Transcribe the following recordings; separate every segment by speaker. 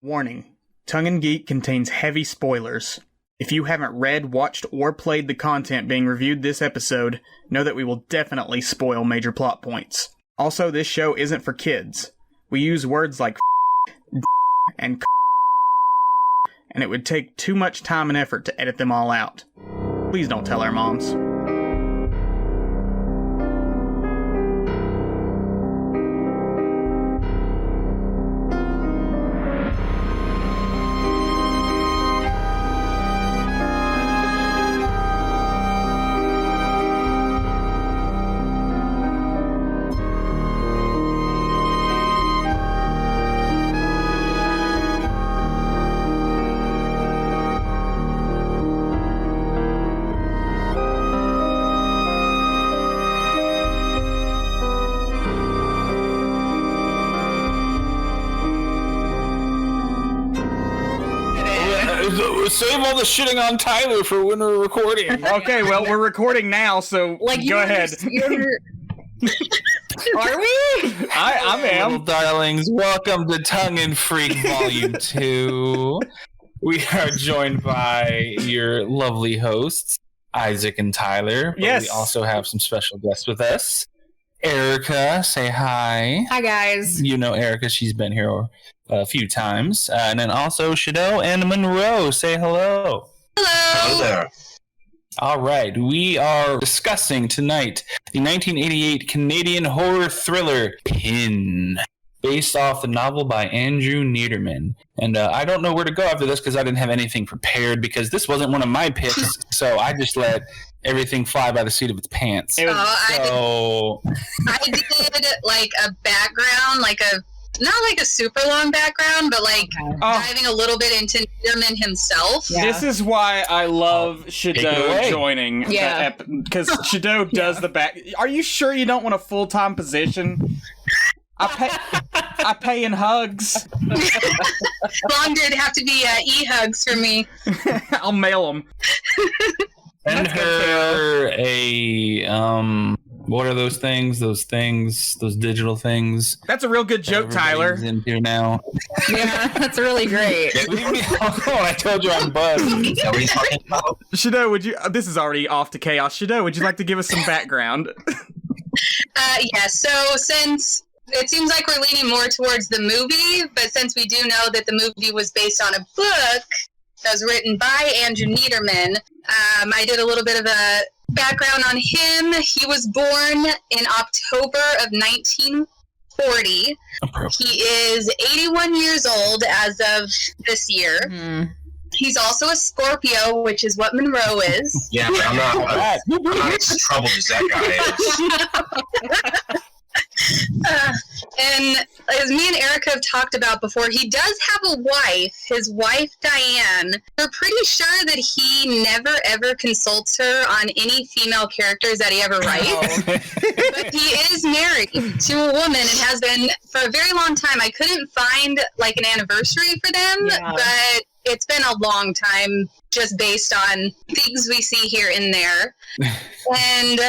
Speaker 1: Warning, Tongue and Geek contains heavy spoilers. If you haven't read, watched, or played the content being reviewed this episode, know that we will definitely spoil major plot points. Also, this show isn't for kids. We use words like and and it would take too much time and effort to edit them all out. Please don't tell our moms.
Speaker 2: Save all the shitting on Tyler for when we're recording.
Speaker 1: Okay, well, we're recording now, so go ahead.
Speaker 3: Are we?
Speaker 1: I am.
Speaker 2: Little darlings, welcome to Tongue and Freak Volume 2. We are joined by your lovely hosts, Isaac and Tyler. But
Speaker 1: yes.
Speaker 2: We also have some special guests with us. Erika, say hi.
Speaker 3: Hi, guys.
Speaker 2: You know Erika, she's been here a few times. And then also Shadoe and Monrowe, say hello.
Speaker 3: Hello.
Speaker 4: Hello there.
Speaker 2: All right, we are discussing tonight the 1988 Canadian horror thriller Pin, based off the novel by Andrew Niederman. And I don't know where to go after this because I didn't have anything prepared because this wasn't one of my picks, so I just let everything fly by the seat of its pants.
Speaker 3: I did like a background, not like a super long background, but diving a little bit into Niederman himself.
Speaker 1: Yeah. This is why I love Shadoe joining.
Speaker 3: Yeah.
Speaker 1: Because Shadoe does the back. Are you sure you don't want a full-time position? I pay in hugs.
Speaker 3: Long did have to be e-hugs for me.
Speaker 1: I'll mail them.
Speaker 2: Send her a what are those things? Those digital things.
Speaker 1: That's a real good joke, Tyler.
Speaker 2: In here now.
Speaker 3: Yeah, that's really great.
Speaker 2: Leave me alone. I told you I'm buzzed.
Speaker 1: Shadoe, would you? This is already off to chaos. Shadoe, would you like to give us some background?
Speaker 3: Yeah. So since it seems like we're leaning more towards the movie, but since we do know that the movie was based on a book that was written by Andrew Niederman, I did a little bit of a background on him. He was born in October of 1940. He is 81 years old as of this year. Mm-hmm. He's also a Scorpio, which is what Monroe is.
Speaker 4: Yeah, but I'm not as troubled as that guy is.
Speaker 3: And as me and Erika have talked about before, he does have a wife, his wife Diane. We're pretty sure that he never ever consults her on any female characters that he ever writes. But he is married to a woman and has been for a very long time. I couldn't find an anniversary for them, but it's been a long time just based on things we see here and there. And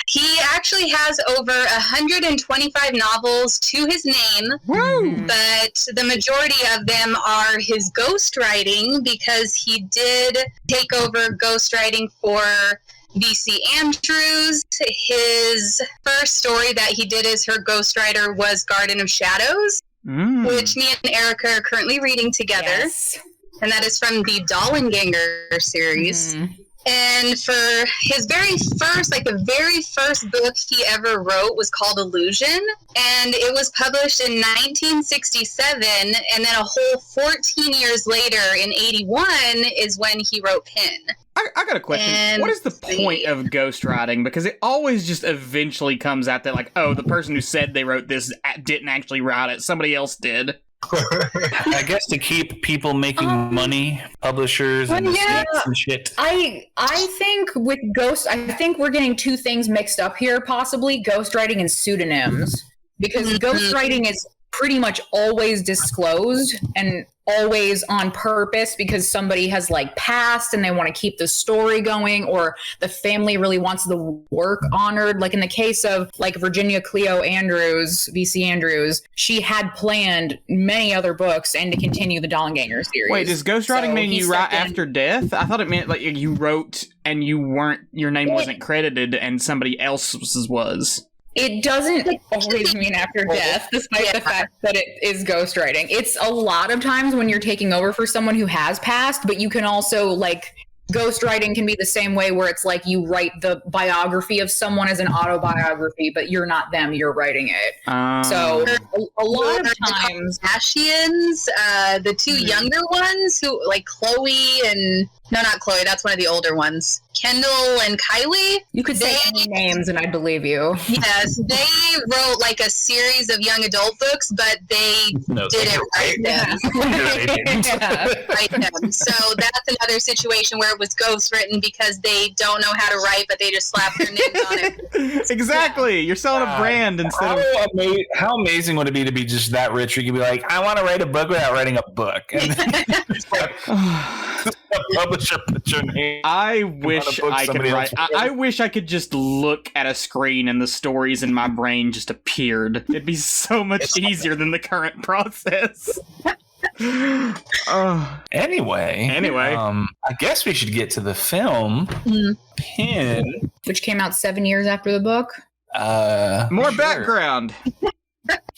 Speaker 3: he actually has over 125 novels to his name.
Speaker 1: Woo!
Speaker 3: But the majority of them are his ghostwriting because he did take over ghostwriting for V.C. Andrews. His first story that he did as her ghostwriter was Garden of Shadows, which me and Erika are currently reading together.
Speaker 5: Yes.
Speaker 3: And that is from the Dollenganger series. Mm-hmm. And for his very first, the very first book he ever wrote was called Illusion. And it was published in 1967. And then a whole 14 years later, in 81, is when he wrote Pin.
Speaker 1: I got a question. And what is the point of ghostwriting? Because it always just eventually comes out that, the person who said they wrote this didn't actually write it. Somebody else did.
Speaker 2: I guess to keep people making money, publishers and shit.
Speaker 5: I think with I think we're getting two things mixed up here, possibly ghostwriting and pseudonyms. Because ghostwriting is pretty much always disclosed and always on purpose because somebody has like passed and they want to keep the story going, or the family really wants the work honored. Like in the case of like Virginia Cleo Andrews, VC Andrews, she had planned many other books and to continue the Dollenganger series.
Speaker 1: Wait, does ghostwriting mean you write after death? I thought it meant like you wrote and your name wasn't credited and somebody else's was.
Speaker 5: It doesn't always mean after death, despite the fact that it is ghostwriting. It's a lot of times when you're taking over for someone who has passed, but you can also, like, ghostwriting can be the same way where it's like you write the biography of someone as an autobiography, but you're not them, you're writing it. So a lot of times...
Speaker 3: The Kardashians, the two younger ones, who like Chloe and... No, not Chloe, that's one of the older ones. Kendall and Kylie.
Speaker 5: You could say any names and I believe you.
Speaker 3: Yes, they wrote like a series of young adult books, but they didn't write them. Write them. So that's another situation where it was ghostwritten because they don't know how to write, but they just slap their names on it.
Speaker 1: Exactly. You're selling a brand instead of...
Speaker 2: How amazing would it be to be just that rich? You could be like, I want to write a book without writing a book. And publisher put your name.
Speaker 1: I wish I could write. I wish I could just look at a screen and the stories in my brain just appeared. It'd be so much easier than the current process.
Speaker 2: Anyway, I guess we should get to the film Pin,
Speaker 5: which came out 7 years after the book.
Speaker 1: More background.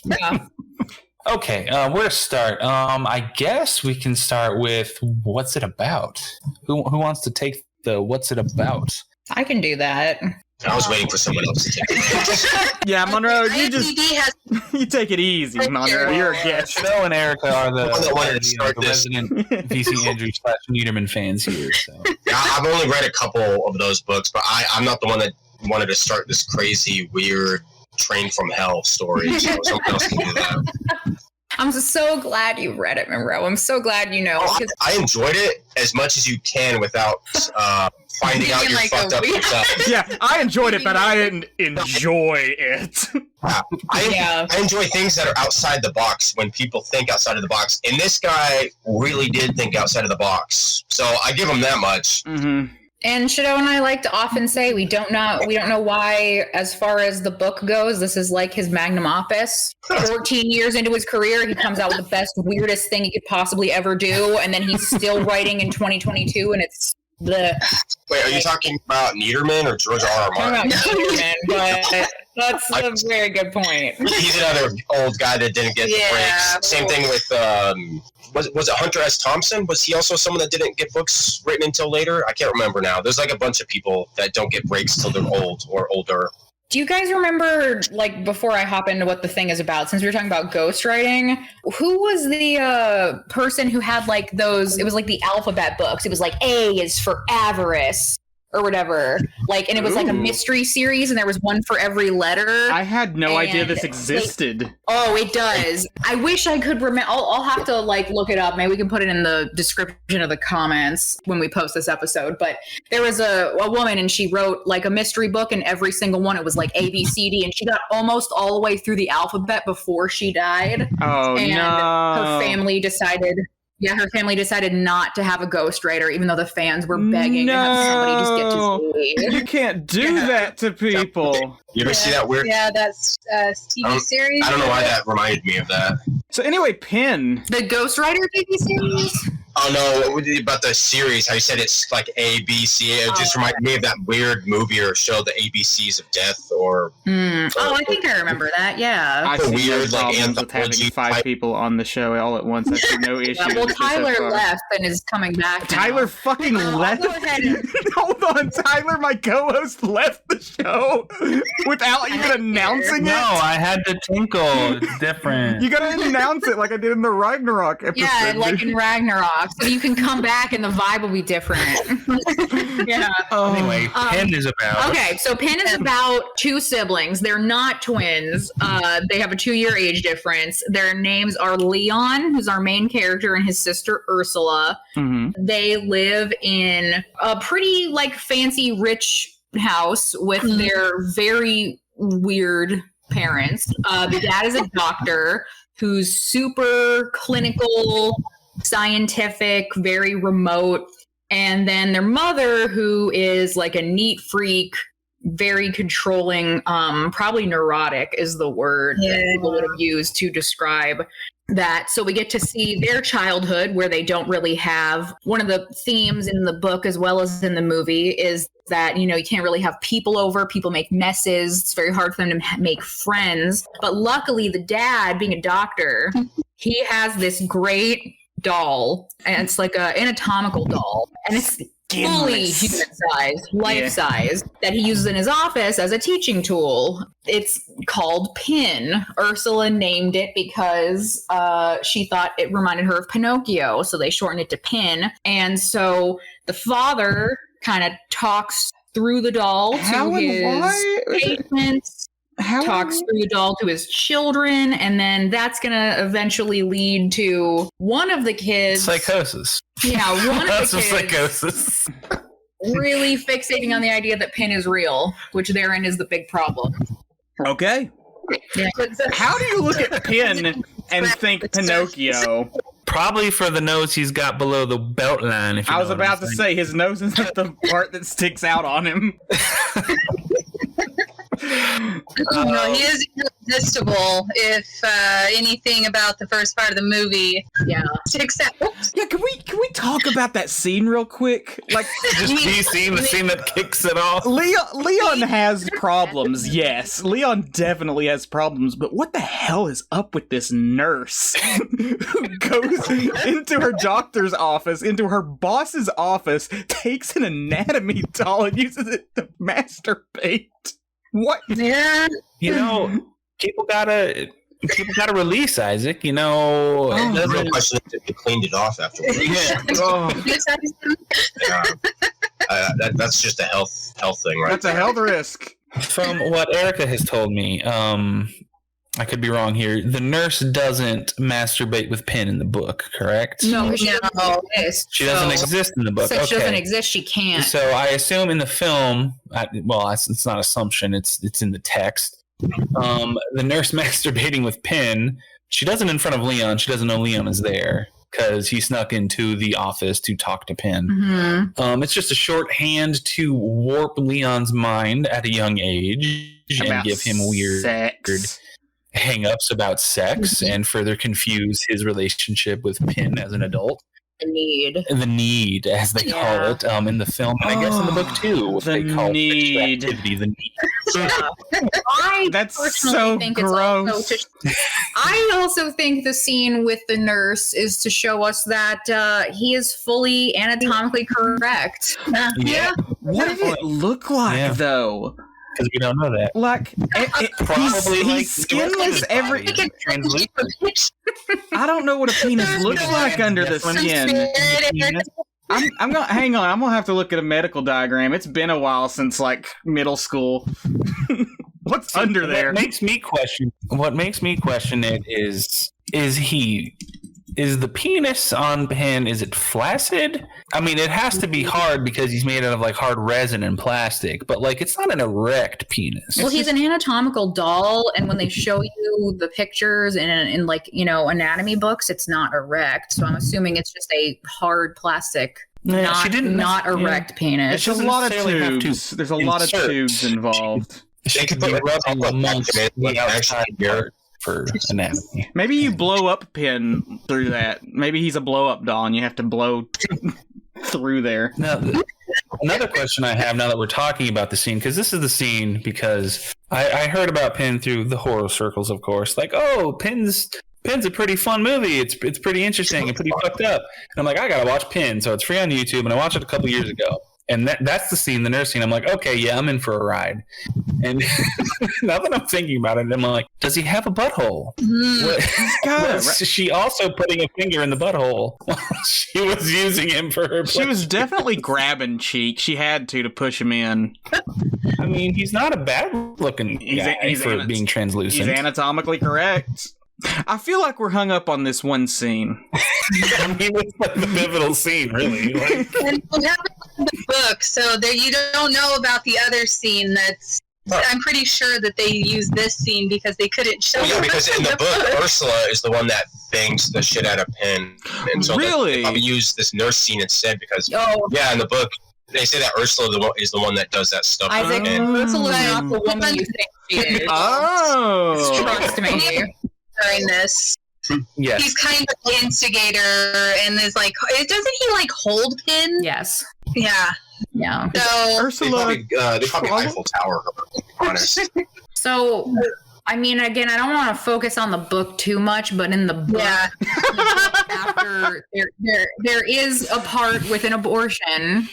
Speaker 5: Yeah.
Speaker 2: Okay, where to start? I guess we can start with what's it about? Who wants to take the what's it about?
Speaker 5: I can do that.
Speaker 4: I was waiting for someone else to take it.
Speaker 1: Yeah, Monroe, you take it easy, Monroe. You're a guest.
Speaker 2: Shadoe and Erika are the resident VC Andrews / Niederman fans here. So.
Speaker 4: Yeah, I've only read a couple of those books, but I'm not the one that wanted to start this crazy, weird Train from Hell story, so someone else can do that.
Speaker 5: I'm so glad you read it, Monroe. I'm so glad you know.
Speaker 4: I enjoyed it as much as you can without finding out you're fucked up yourself.
Speaker 1: Yeah, I enjoyed it, but I didn't enjoy it.
Speaker 4: I enjoy things that are outside the box when people think outside of the box, and this guy really did think outside of the box, so I give him that much.
Speaker 1: Mm-hmm.
Speaker 5: And Shadoe and I like to often say we don't know why, as far as the book goes, this is like his magnum opus. 14 years into his career, he comes out with the best, weirdest thing he could possibly ever do, and then he's still writing in 2022, and it's the...
Speaker 4: Wait, are you talking about Niederman or George R. R. Martin?
Speaker 5: Niederman, but that's a very good point.
Speaker 4: He's another old guy that didn't get the breaks. Same thing with... Was it Hunter S. Thompson? Was he also someone that didn't get books written until later? I can't remember now. There's like a bunch of people that don't get breaks till they're old or older.
Speaker 5: Do you guys remember, like, before I hop into what the thing is about, since we were talking about ghostwriting, who was the person who had, like, those, it was like the alphabet books. It was like, A is for avarice. Or whatever, like, and it was like a mystery series, and there was one for every letter.
Speaker 1: I had no idea this existed.
Speaker 5: It does. I wish I could remember. I'll have to like look it up. Maybe we can put it in the description of the comments when we post this episode. But there was a woman, and she wrote like a mystery book, and every single one it was like A, B, C, D, and she got almost all the way through the alphabet before she died.
Speaker 1: Oh,
Speaker 5: and
Speaker 1: no!
Speaker 5: Her family decided. Yeah, her family decided not to have a ghostwriter, even though the fans were begging to have somebody just get to sleep.
Speaker 1: You can't do that to people.
Speaker 4: You ever see that weird?
Speaker 3: Yeah, that's TV series.
Speaker 4: I don't know why that reminded me of that.
Speaker 1: So anyway, Pin.
Speaker 5: The ghostwriter TV series?
Speaker 4: Oh, no, about the series, how you said it's like A, B, C. It just reminded me of that weird movie or show, The ABCs of Death, or...
Speaker 5: I think I remember that, yeah.
Speaker 1: I see
Speaker 4: weird,
Speaker 1: no
Speaker 4: like,
Speaker 1: problems with having 5 people on the show all at once. I see no issue.
Speaker 5: Well, Tyler left and is coming back now.
Speaker 1: Tyler fucking left?
Speaker 5: Go ahead and...
Speaker 1: Hold on, Tyler, my co-host, left the show without even announcing it?
Speaker 2: No, I had to tinkle. It's different.
Speaker 1: You gotta announce it like I did in the Ragnarok episode.
Speaker 5: Yeah, like in Ragnarok. So you can come back and the vibe will be different. Yeah.
Speaker 2: Anyway, Pin is about...
Speaker 5: Okay, so Pin is about 2 siblings. They're not twins. They have a 2-year age difference. Their names are Leon, who's our main character, and his sister Ursula. Mm-hmm. They live in a pretty, like, fancy, rich house with their very weird parents. The dad is a doctor. who's super clinical, scientific, very remote. And then their mother, who is like a neat freak, very controlling, probably neurotic is the word that people would have used to describe that. So we get to see their childhood where they don't really have. One of the themes in the book as well as in the movie is that, you know, you can't really have people over. People make messes. It's very hard for them to make friends. But luckily, the dad, being a doctor, he has this great doll, and it's like an anatomical doll, and it's fully human-sized, life-size, that he uses in his office as a teaching tool. It's called Pin. Ursula named it because she thought it reminded her of Pinocchio, so they shortened it to Pin. And so the father kind of talks through the doll to his patients, talks through the doll to his children, and then that's going to eventually lead to one of the kids...
Speaker 2: Psychosis.
Speaker 5: Yeah, one of
Speaker 2: That's
Speaker 5: the kids...
Speaker 2: psychosis.
Speaker 5: really fixating on the idea that Pin is real, which therein is the big problem.
Speaker 1: Okay.
Speaker 5: Yeah.
Speaker 1: How do you look at Pin and think Pinocchio?
Speaker 2: Probably for the nose he's got below the belt line. If you
Speaker 1: I was
Speaker 2: know what
Speaker 1: about
Speaker 2: I'm
Speaker 1: to
Speaker 2: saying.
Speaker 1: say his nose is the part that sticks out on him.
Speaker 3: No, he is irresistible if anything about the first part of the movie sticks out.
Speaker 1: Yeah, can we talk about that scene real quick? Like,
Speaker 2: Just the scene that kicks it off.
Speaker 1: Leon has problems, yes. Leon definitely has problems, but what the hell is up with this nurse who goes into her doctor's office, into her boss's office, takes an anatomy doll and uses it to masturbate? What?
Speaker 3: Yeah.
Speaker 2: You know, people gotta release Isaac. You know,
Speaker 4: The real question is if you cleaned it off afterwards. That's just a health thing, right?
Speaker 1: That's a health risk.
Speaker 2: From what Erika has told me, I could be wrong here. The nurse doesn't masturbate with Pin in the book, correct?
Speaker 5: No, she doesn't exist.
Speaker 2: She doesn't exist in the book.
Speaker 5: Since she doesn't exist, she can't.
Speaker 2: So I assume in the film, it's not assumption, it's in the text. The nurse masturbating with Pin, she does it in front of Leon. She doesn't know Leon is there because he snuck into the office to talk to Pin.
Speaker 5: Mm-hmm.
Speaker 2: It's just a shorthand to warp Leon's mind at a young age and give him weird
Speaker 1: sex.
Speaker 2: hang-ups about sex and further confuse his relationship with Pin as an adult.
Speaker 5: The
Speaker 2: need, as they call it in the film, and I guess in the book too.
Speaker 1: The need.
Speaker 2: The need.
Speaker 5: I
Speaker 1: That's
Speaker 5: personally
Speaker 1: so
Speaker 5: think
Speaker 1: gross.
Speaker 5: It's also I also think the scene with the nurse is to show us that he is fully anatomically correct.
Speaker 2: Yeah.
Speaker 1: What did it look like, though?
Speaker 2: Because we don't know that.
Speaker 1: Like, he's skinless every...
Speaker 2: Translucent.
Speaker 1: I don't know what a penis looks like under the skin. I'm gonna hang on. I'm gonna have to look at a medical diagram. It's been a while since like middle school. What's under there?
Speaker 2: What makes me question it is the penis on Pin, is it flaccid? I mean, it has to be hard because he's made out of like hard resin and plastic, but like it's not an erect penis.
Speaker 5: Well, he's an anatomical doll, and when they show you the pictures in like, you know, anatomy books, it's not erect. So I'm assuming it's just a hard plastic, not erect penis.
Speaker 1: There's a lot of tubes. There's a lot of tubes involved.
Speaker 2: She could be rubbing amongst the outside part for anatomy.
Speaker 1: Maybe you blow up Pin through that. Maybe he's a blow up doll and you have to blow through there.
Speaker 2: Now, another question I have now that we're talking about the scene, because this is the scene because I heard about Pin through the horror circles, of course. Like, oh, Pin's a pretty fun movie. It's pretty interesting and pretty fucked up. And I'm like, I gotta watch Pin. So it's free on YouTube, and I watched it a couple years ago. And that's the scene, the nurse scene. I'm like, okay, yeah, I'm in for a ride. And now that I'm thinking about it, I'm like, does he have a butthole? Was she also putting a finger in the butthole while she was using him for her
Speaker 1: She was definitely grabbing cheek. She had to push him in.
Speaker 2: I mean, he's not a bad-looking guy for being translucent.
Speaker 1: He's anatomically correct. I feel like we're hung up on this one scene.
Speaker 2: I mean, it's like the pivotal scene, really. Like.
Speaker 3: And we haven't read the book, so there you don't know about the other scene that's I'm pretty sure that they used this scene because they couldn't show
Speaker 4: Yeah,
Speaker 3: it
Speaker 4: because in the book, Ursula is the one that bangs the shit out of Penn. And so
Speaker 6: Really?
Speaker 4: they probably used this nurse scene instead because,
Speaker 5: Oh,
Speaker 4: yeah, in the book, they say that Ursula is the one that does that stuff.
Speaker 5: Isaac,
Speaker 4: And
Speaker 5: Ursula is not the woman you think she is.
Speaker 6: Oh.
Speaker 5: Trust me.
Speaker 3: during this.
Speaker 2: Yes.
Speaker 3: He's kind of the instigator and is like, doesn't he like hold Pin?
Speaker 5: Yes.
Speaker 3: Yeah.
Speaker 5: Yeah.
Speaker 3: So
Speaker 6: Ursula.
Speaker 4: They probably Eiffel Tower her, to be honest.
Speaker 5: So, I mean, again, I don't want to focus on the book too much, but in the book,
Speaker 3: yeah.
Speaker 5: after there is a part with an abortion,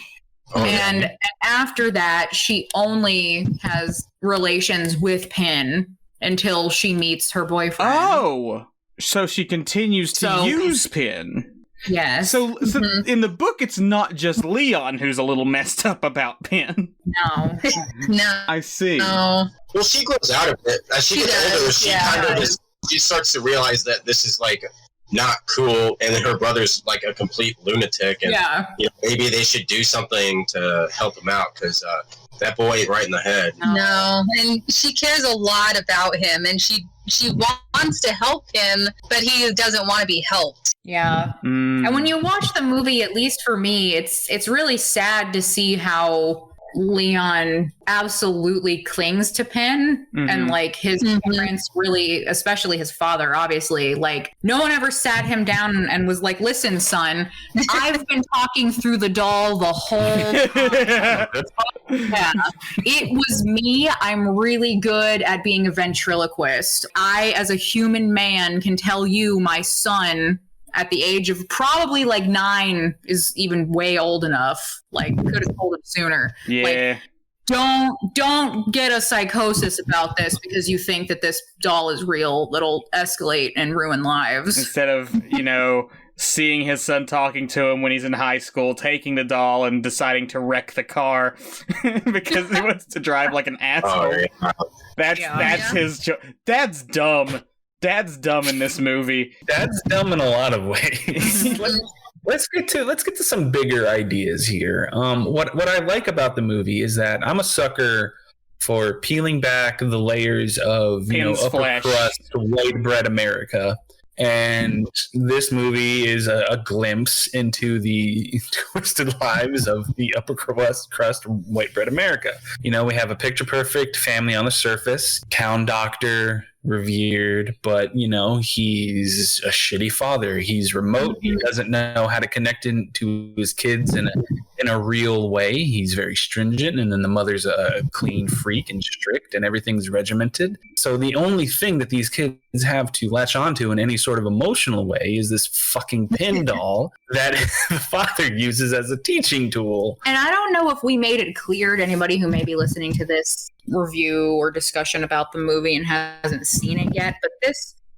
Speaker 5: and after that, she only has relations with Pin until she meets her boyfriend.
Speaker 1: Oh, so she continues to use Pin.
Speaker 5: Yes.
Speaker 1: So in the book, it's not just Leon who's a little messed up about Pin.
Speaker 5: No.
Speaker 3: No.
Speaker 1: I see.
Speaker 3: No.
Speaker 4: Well, she grows out of it. As she gets older, she kind of she starts to realize that this is like not cool, and her brother's like a complete lunatic, and you know, maybe they should do something to help him out because that boy ain't right in the head.
Speaker 3: No, and she cares a lot about him, and she wants to help him, but he doesn't want to be helped.
Speaker 5: Yeah. And when you watch the movie, at least for me, it's really sad to see how Leon absolutely clings to Pin, and like his parents really, especially his father, obviously, like no one ever sat him down and was like, listen, son, I've been talking through the doll the whole time. Yeah, it was me. I'm really good at being a ventriloquist. I, as a human man, can tell you my son at the age of probably like 9 is even way old enough. Like, could have told him sooner.
Speaker 1: Yeah.
Speaker 5: Like, don't get a psychosis about this because you think that this doll is real. That'll escalate and ruin lives.
Speaker 1: Instead of, seeing his son talking to him when he's in high school, taking the doll and deciding to wreck the car because he wants to drive like an asshole. That's his Dad's dumb. Dad's dumb in this movie.
Speaker 2: Dad's dumb in a lot of ways. Let's get to some bigger ideas here. What I like about the movie is that I'm a sucker for peeling back the layers of upper crust white bread America. And this movie is a glimpse into the twisted lives of the upper crust white bread America. We have a picture perfect family on the surface, town doctor, revered, but he's a shitty father. He's remote. He doesn't know how to connect to his kids in a real way. He's very stringent, and then the mother's a clean freak and strict, and everything's regimented. So the only thing that these kids have to latch onto in any sort of emotional way is this fucking pin doll that the father uses as a teaching tool.
Speaker 5: And I don't know if we made it clear to anybody who may be listening to this review or discussion about the movie and hasn't seen it yet, but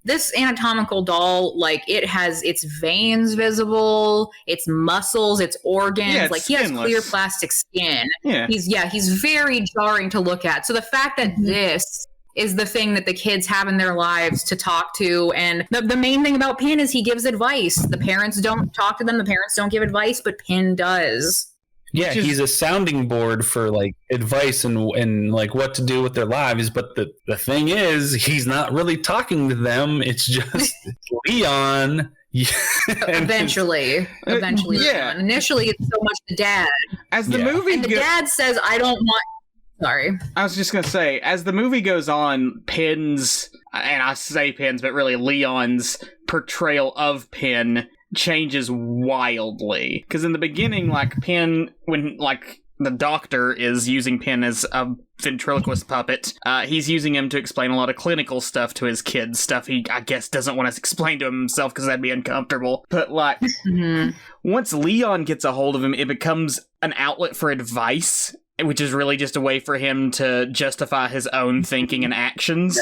Speaker 5: this anatomical doll, like, it has its veins visible, its muscles, its organs, like he has clear plastic skin. He's very jarring to look at. So the fact that this is the thing that the kids have in their lives to talk to, and the main thing about Pin is he gives advice. The parents don't talk to them, the parents don't give advice, but Pin does.
Speaker 2: Yeah, he's a sounding board for like advice and like what to do with their lives. But the thing is, he's not really talking to them. It's just Leon.
Speaker 5: Eventually.
Speaker 1: Yeah.
Speaker 5: Initially, it's so much the dad.
Speaker 1: As the movie,
Speaker 5: and the dad says, "I don't want." Sorry,
Speaker 1: I was just gonna say, as the movie goes on, Pin's, and I say Pin's, but really Leon's portrayal of Pin changes wildly. Because in the beginning, like, Pin, when, like, the doctor is using Pin as a ventriloquist puppet, he's using him to explain a lot of clinical stuff to his kids, stuff he, I guess, doesn't want to explain to himself because that'd be uncomfortable. But, like, once Leon gets a hold of him, it becomes an outlet for advice, which is really just a way for him to justify his own thinking and actions.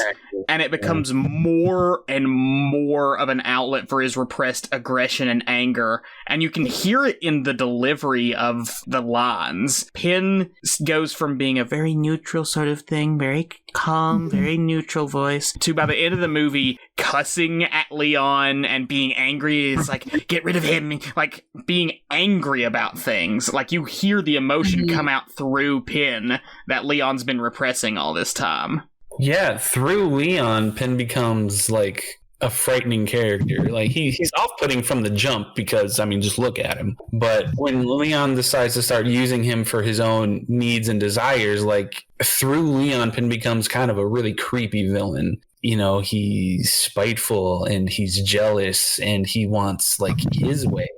Speaker 1: And it becomes more and more of an outlet for his repressed aggression and anger. And you can hear it in the delivery of the lines. Pin goes from being a very neutral sort of thing, very calm, very neutral voice, to by the end of the movie, cussing at Leon and being angry. It's like, get rid of him. Like, being angry about things. Like, you hear the emotion come out through Pin that Leon's been repressing all this time.
Speaker 2: Yeah, through Leon, Pin becomes, like, a frightening character. Like, he's off-putting from the jump because, I mean, just look at him. But when Leon decides to start using him for his own needs and desires, like, through Leon, Pin becomes kind of a really creepy villain. You know, he's spiteful and he's jealous and he wants, like, his way.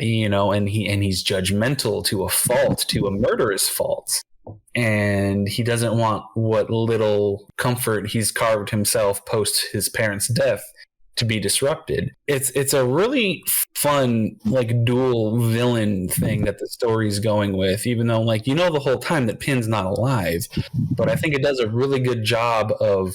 Speaker 2: You know, and he's judgmental to a fault, to a murderous fault. And he doesn't want what little comfort he's carved himself post his parents' death to be disrupted. It's a really fun, like, dual villain thing that the story's going with, even though, like, you know the whole time that Pin's not alive. But I think it does a really good job of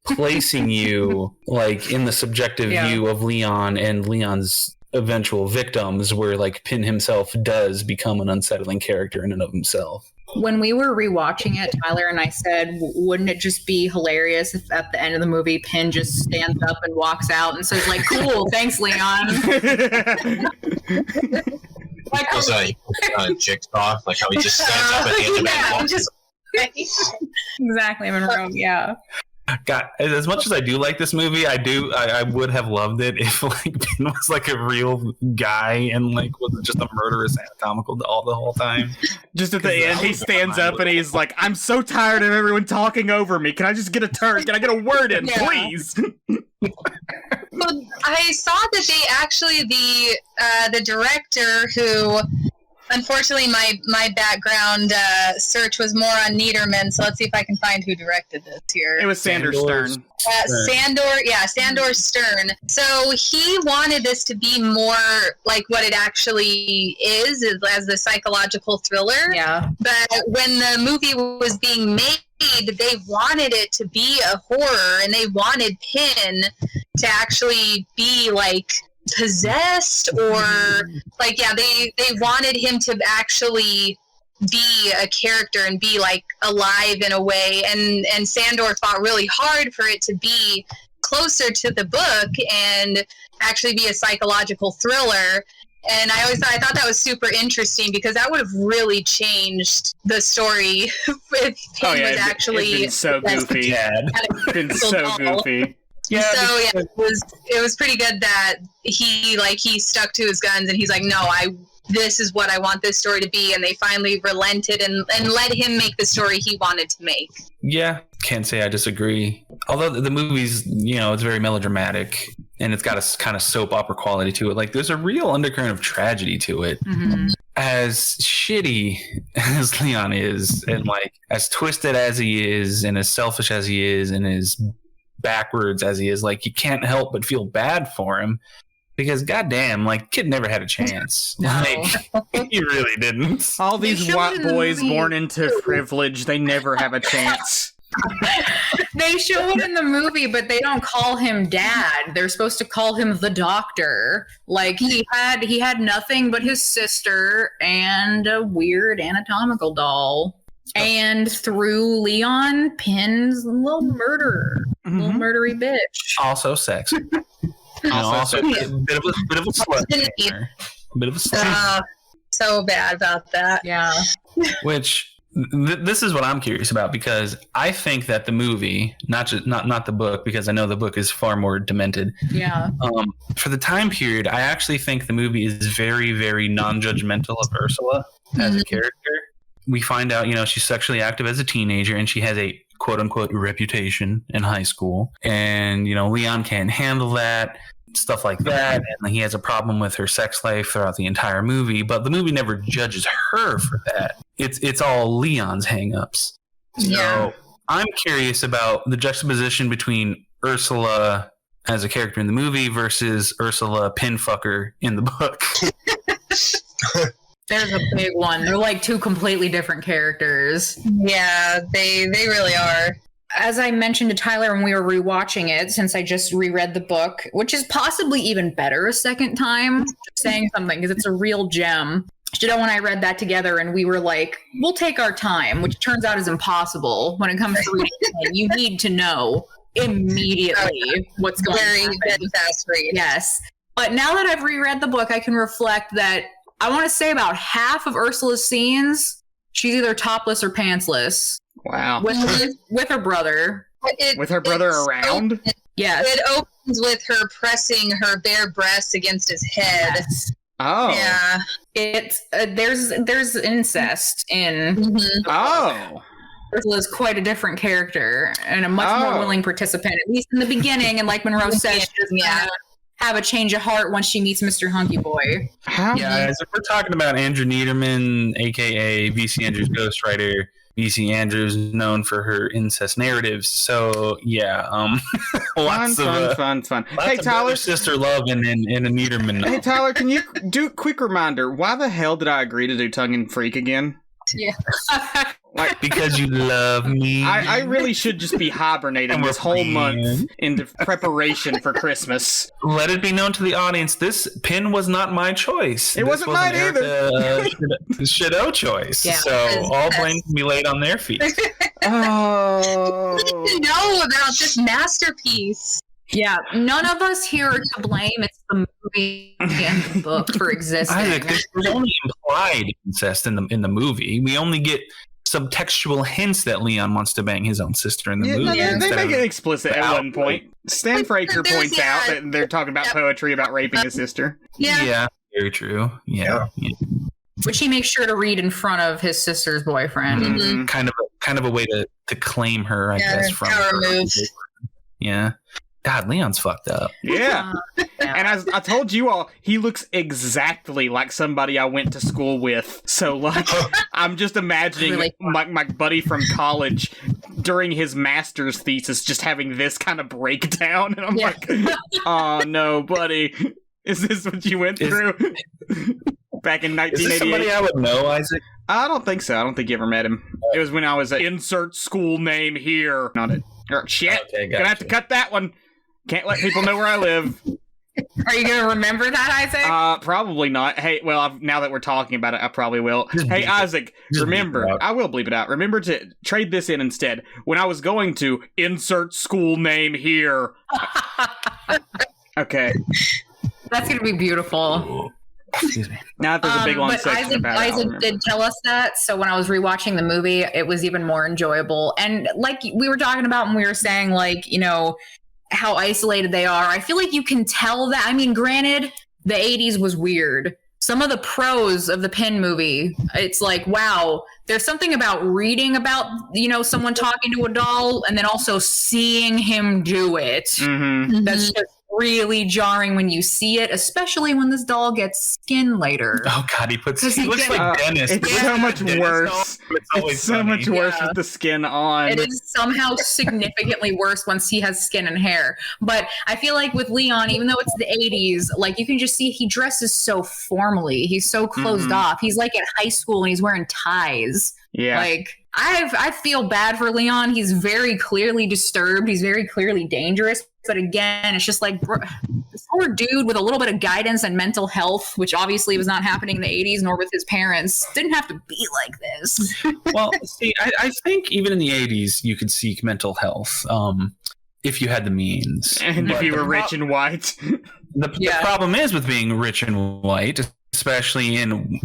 Speaker 2: placing you, like, in the subjective view of Leon and Leon's eventual victims, where, like, Pin himself does become an unsettling character in and of himself.
Speaker 5: When we were rewatching it, Tyler and I said, wouldn't it just be hilarious if at the end of the movie, Pin just stands up and walks out and says, like, cool, thanks, Leon.
Speaker 4: Like, Jigsaw, like how he just stands up at the end of it.
Speaker 5: Exactly, Monrowe, yeah.
Speaker 2: God, as much as I do like this movie, I would have loved it if, like, Pin was, like, a real guy and, like, wasn't just a murderous anatomical doll the whole time.
Speaker 1: Just at the end, he stands up and he's like, I'm so tired of everyone talking over me. Can I just get a turn? Can I get a word in, please?
Speaker 3: Well, I saw that they actually, the director who... Unfortunately, my background search was more on Niederman, so let's see if I can find who directed this here.
Speaker 1: It was Sandor Stern.
Speaker 3: Sandor Stern. So he wanted this to be more like what it actually is as the psychological thriller.
Speaker 5: Yeah.
Speaker 3: But when the movie was being made, they wanted it to be a horror, and they wanted Pin to actually be, like, possessed, or like, they wanted him to actually be a character and be, like, alive in a way, and Sandor fought really hard for it to be closer to the book and actually be a psychological thriller. And I thought that was super interesting, because that would have really changed the story if Pin was actually
Speaker 1: it's been so goofy. It's been so goofy.
Speaker 3: Yeah, so yeah, it was pretty good that he stuck to his guns, and he's like, no, this is what I want this story to be, and they finally relented and let him make the story he wanted to make.
Speaker 2: Yeah, can't say I disagree. Although the movie's, you know, it's very melodramatic and it's got a kind of soap opera quality to it. Like, there's a real undercurrent of tragedy to it.
Speaker 5: Mm-hmm.
Speaker 2: As shitty as Leon is, and, like, as twisted as he is, and as selfish as he is, and as backwards as he is, like, you can't help but feel bad for him, because goddamn, like, kid never had a chance.
Speaker 5: No.
Speaker 2: Like, he really didn't.
Speaker 1: All these white boys born into privilege, they never have a chance.
Speaker 5: They show it in the movie, but they don't call him Dad. They're supposed to call him the Doctor. Like, he had nothing but his sister and a weird anatomical doll. And through Leon, Pin's a little murderer. Little murdery bitch.
Speaker 2: Also sexy. Also a bit of a slut. Bit of a slut.
Speaker 3: So bad about that.
Speaker 5: Yeah.
Speaker 2: Which this is what I'm curious about, because I think that the movie, not the book, because I know the book is far more demented.
Speaker 5: Yeah.
Speaker 2: For the time period, I actually think the movie is very, very non-judgmental of Ursula as a character. We find out, you know, she's sexually active as a teenager, and she has a quote-unquote reputation in high school. And, you know, Leon can't handle that, stuff like that. And he has a problem with her sex life throughout the entire movie. But the movie never judges her for that. It's all Leon's hang-ups.
Speaker 3: Yeah.
Speaker 2: So I'm curious about the juxtaposition between Ursula as a character in the movie versus Ursula Pinfucker in the book.
Speaker 5: There's a big one. They're like two completely different characters.
Speaker 3: Yeah, they really are.
Speaker 5: As I mentioned to Tyler when we were rewatching it, since I just reread the book, which is possibly even better a second time, saying something, because it's a real gem. Shadoe and I read that together, and we were like, we'll take our time, which turns out is impossible when it comes to reading. You need to know immediately what's going on.
Speaker 3: Very fast read.
Speaker 5: Yes. But now that I've reread the book, I can reflect that I want to say about half of Ursula's scenes, she's either topless or pantsless.
Speaker 1: Wow.
Speaker 5: With her brother.
Speaker 1: With her brother around?
Speaker 5: Yes.
Speaker 3: It opens with her pressing her bare breasts against his head.
Speaker 5: Yes.
Speaker 1: Oh.
Speaker 3: Yeah.
Speaker 5: It's there's incest in.
Speaker 3: Mm-hmm.
Speaker 1: Oh.
Speaker 5: Ursula's quite a different character and a much more willing participant, at least in the beginning. And like Monroe says, she doesn't have a change of heart once she meets Mr. Hunky Boy.
Speaker 2: Yeah, as if we're talking about Andrew Niederman, aka VC Andrews' ghostwriter. VC Andrews known for her incest narratives, so yeah, lots of
Speaker 1: fun.
Speaker 2: Lots
Speaker 1: Hey,
Speaker 2: of
Speaker 1: Tyler,
Speaker 2: sister love in a Niederman novel.
Speaker 1: Hey, Tyler, can you do a quick reminder? Why the hell did I agree to do Tongue and Freak again?
Speaker 5: Yeah.
Speaker 1: Like,
Speaker 2: because you love me.
Speaker 1: I really should just be hibernating this whole month into preparation for Christmas.
Speaker 2: Let it be known to the audience, this pin was not my choice.
Speaker 1: It wasn't mine either.
Speaker 2: Shadoe choice.
Speaker 5: Yeah.
Speaker 2: So all blame can be laid on their feet.
Speaker 1: Oh.
Speaker 3: I didn't know about this masterpiece.
Speaker 5: Yeah, none of us here are to blame. It's the movie and the book for existing.
Speaker 2: Isaac, there's only implied incest in the movie. We only get subtextual hints that Leon wants to bang his own sister in the movie.
Speaker 1: No, they make it explicit at one point. Stan Fraker points out that they're talking about poetry about raping his sister.
Speaker 2: Yeah, very true. Yeah.
Speaker 5: Which he makes sure to read in front of his sister's boyfriend.
Speaker 1: Mm-hmm.
Speaker 2: Kind of a way to claim her, I guess, from
Speaker 3: power
Speaker 2: her.
Speaker 3: move.
Speaker 2: Yeah. God, Leon's fucked up.
Speaker 1: Yeah. And as I told you all, he looks exactly like somebody I went to school with. So, like, I'm just imagining
Speaker 5: Really?
Speaker 1: my buddy from college during his master's thesis just having this kind of breakdown. And I'm like, oh, no, buddy. Is this what you went through? Back in 1988?
Speaker 2: Is this somebody I would know, Isaac?
Speaker 1: I don't think so. I don't think you ever met him. It was when I was at insert school name here. Not it. Shit.
Speaker 2: Okay,
Speaker 1: Gonna have to cut that one. Can't let people know where I live.
Speaker 5: Are you going to remember that, Isaac?
Speaker 1: Probably not. Hey, well, now that we're talking about it, I probably will. Hey, Isaac, remember, I will bleep it out. Remember to trade this in instead. When I was going to insert school name here. Okay.
Speaker 5: That's going to be beautiful.
Speaker 2: Excuse me.
Speaker 1: Now that there's a big long
Speaker 5: but
Speaker 1: section about it, I'll
Speaker 5: Isaac
Speaker 1: remember.
Speaker 5: did tell us that, so when I was rewatching the movie, it was even more enjoyable. And like we were talking about when we were saying, like, you know, how isolated they are, I feel like you can tell that. I mean, granted, the 80s was weird. Some of the prose of the Pin movie, it's like, wow, there's something about reading about, you know, someone talking to a doll and then also seeing him do it.
Speaker 1: Mm-hmm.
Speaker 5: That's just really jarring when you see it, especially when this doll gets skin later.
Speaker 2: Oh God, he looks
Speaker 5: get-
Speaker 2: like Dennis.
Speaker 1: It's so much worse. It's so much worse
Speaker 5: Yeah.
Speaker 1: with the skin on.
Speaker 5: It is somehow significantly worse once he has skin and hair. But I feel like with Leon, even though it's the 80s, like you can just see he dresses so formally. He's so closed off. He's like at high school and he's wearing ties.
Speaker 1: Yeah.
Speaker 5: Like I feel bad for Leon. He's very clearly disturbed. He's very clearly dangerous. But again, it's just like this poor dude with a little bit of guidance and mental health, which obviously was not happening in the 80s nor with his parents, didn't have to be like this.
Speaker 2: Well, see, I think even in the 80s, you could seek mental health if you had the means.
Speaker 1: And if
Speaker 2: But
Speaker 1: you were
Speaker 2: the
Speaker 1: rich and white.
Speaker 2: The problem is with being rich and white, especially in,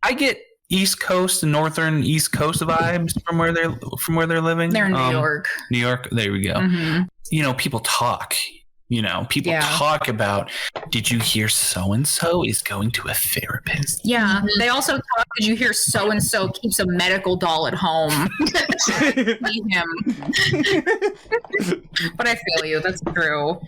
Speaker 2: I get East Coast and Northern East Coast vibes from where they're living.
Speaker 5: They're in New York.
Speaker 2: New York, there we go.
Speaker 5: Mm-hmm.
Speaker 2: You know, people talk. You know, people talk about, did you hear so-and-so is going to a therapist?
Speaker 5: Yeah. They also talk, did you hear so-and-so keeps a medical doll at home? See him. But I feel you. That's true.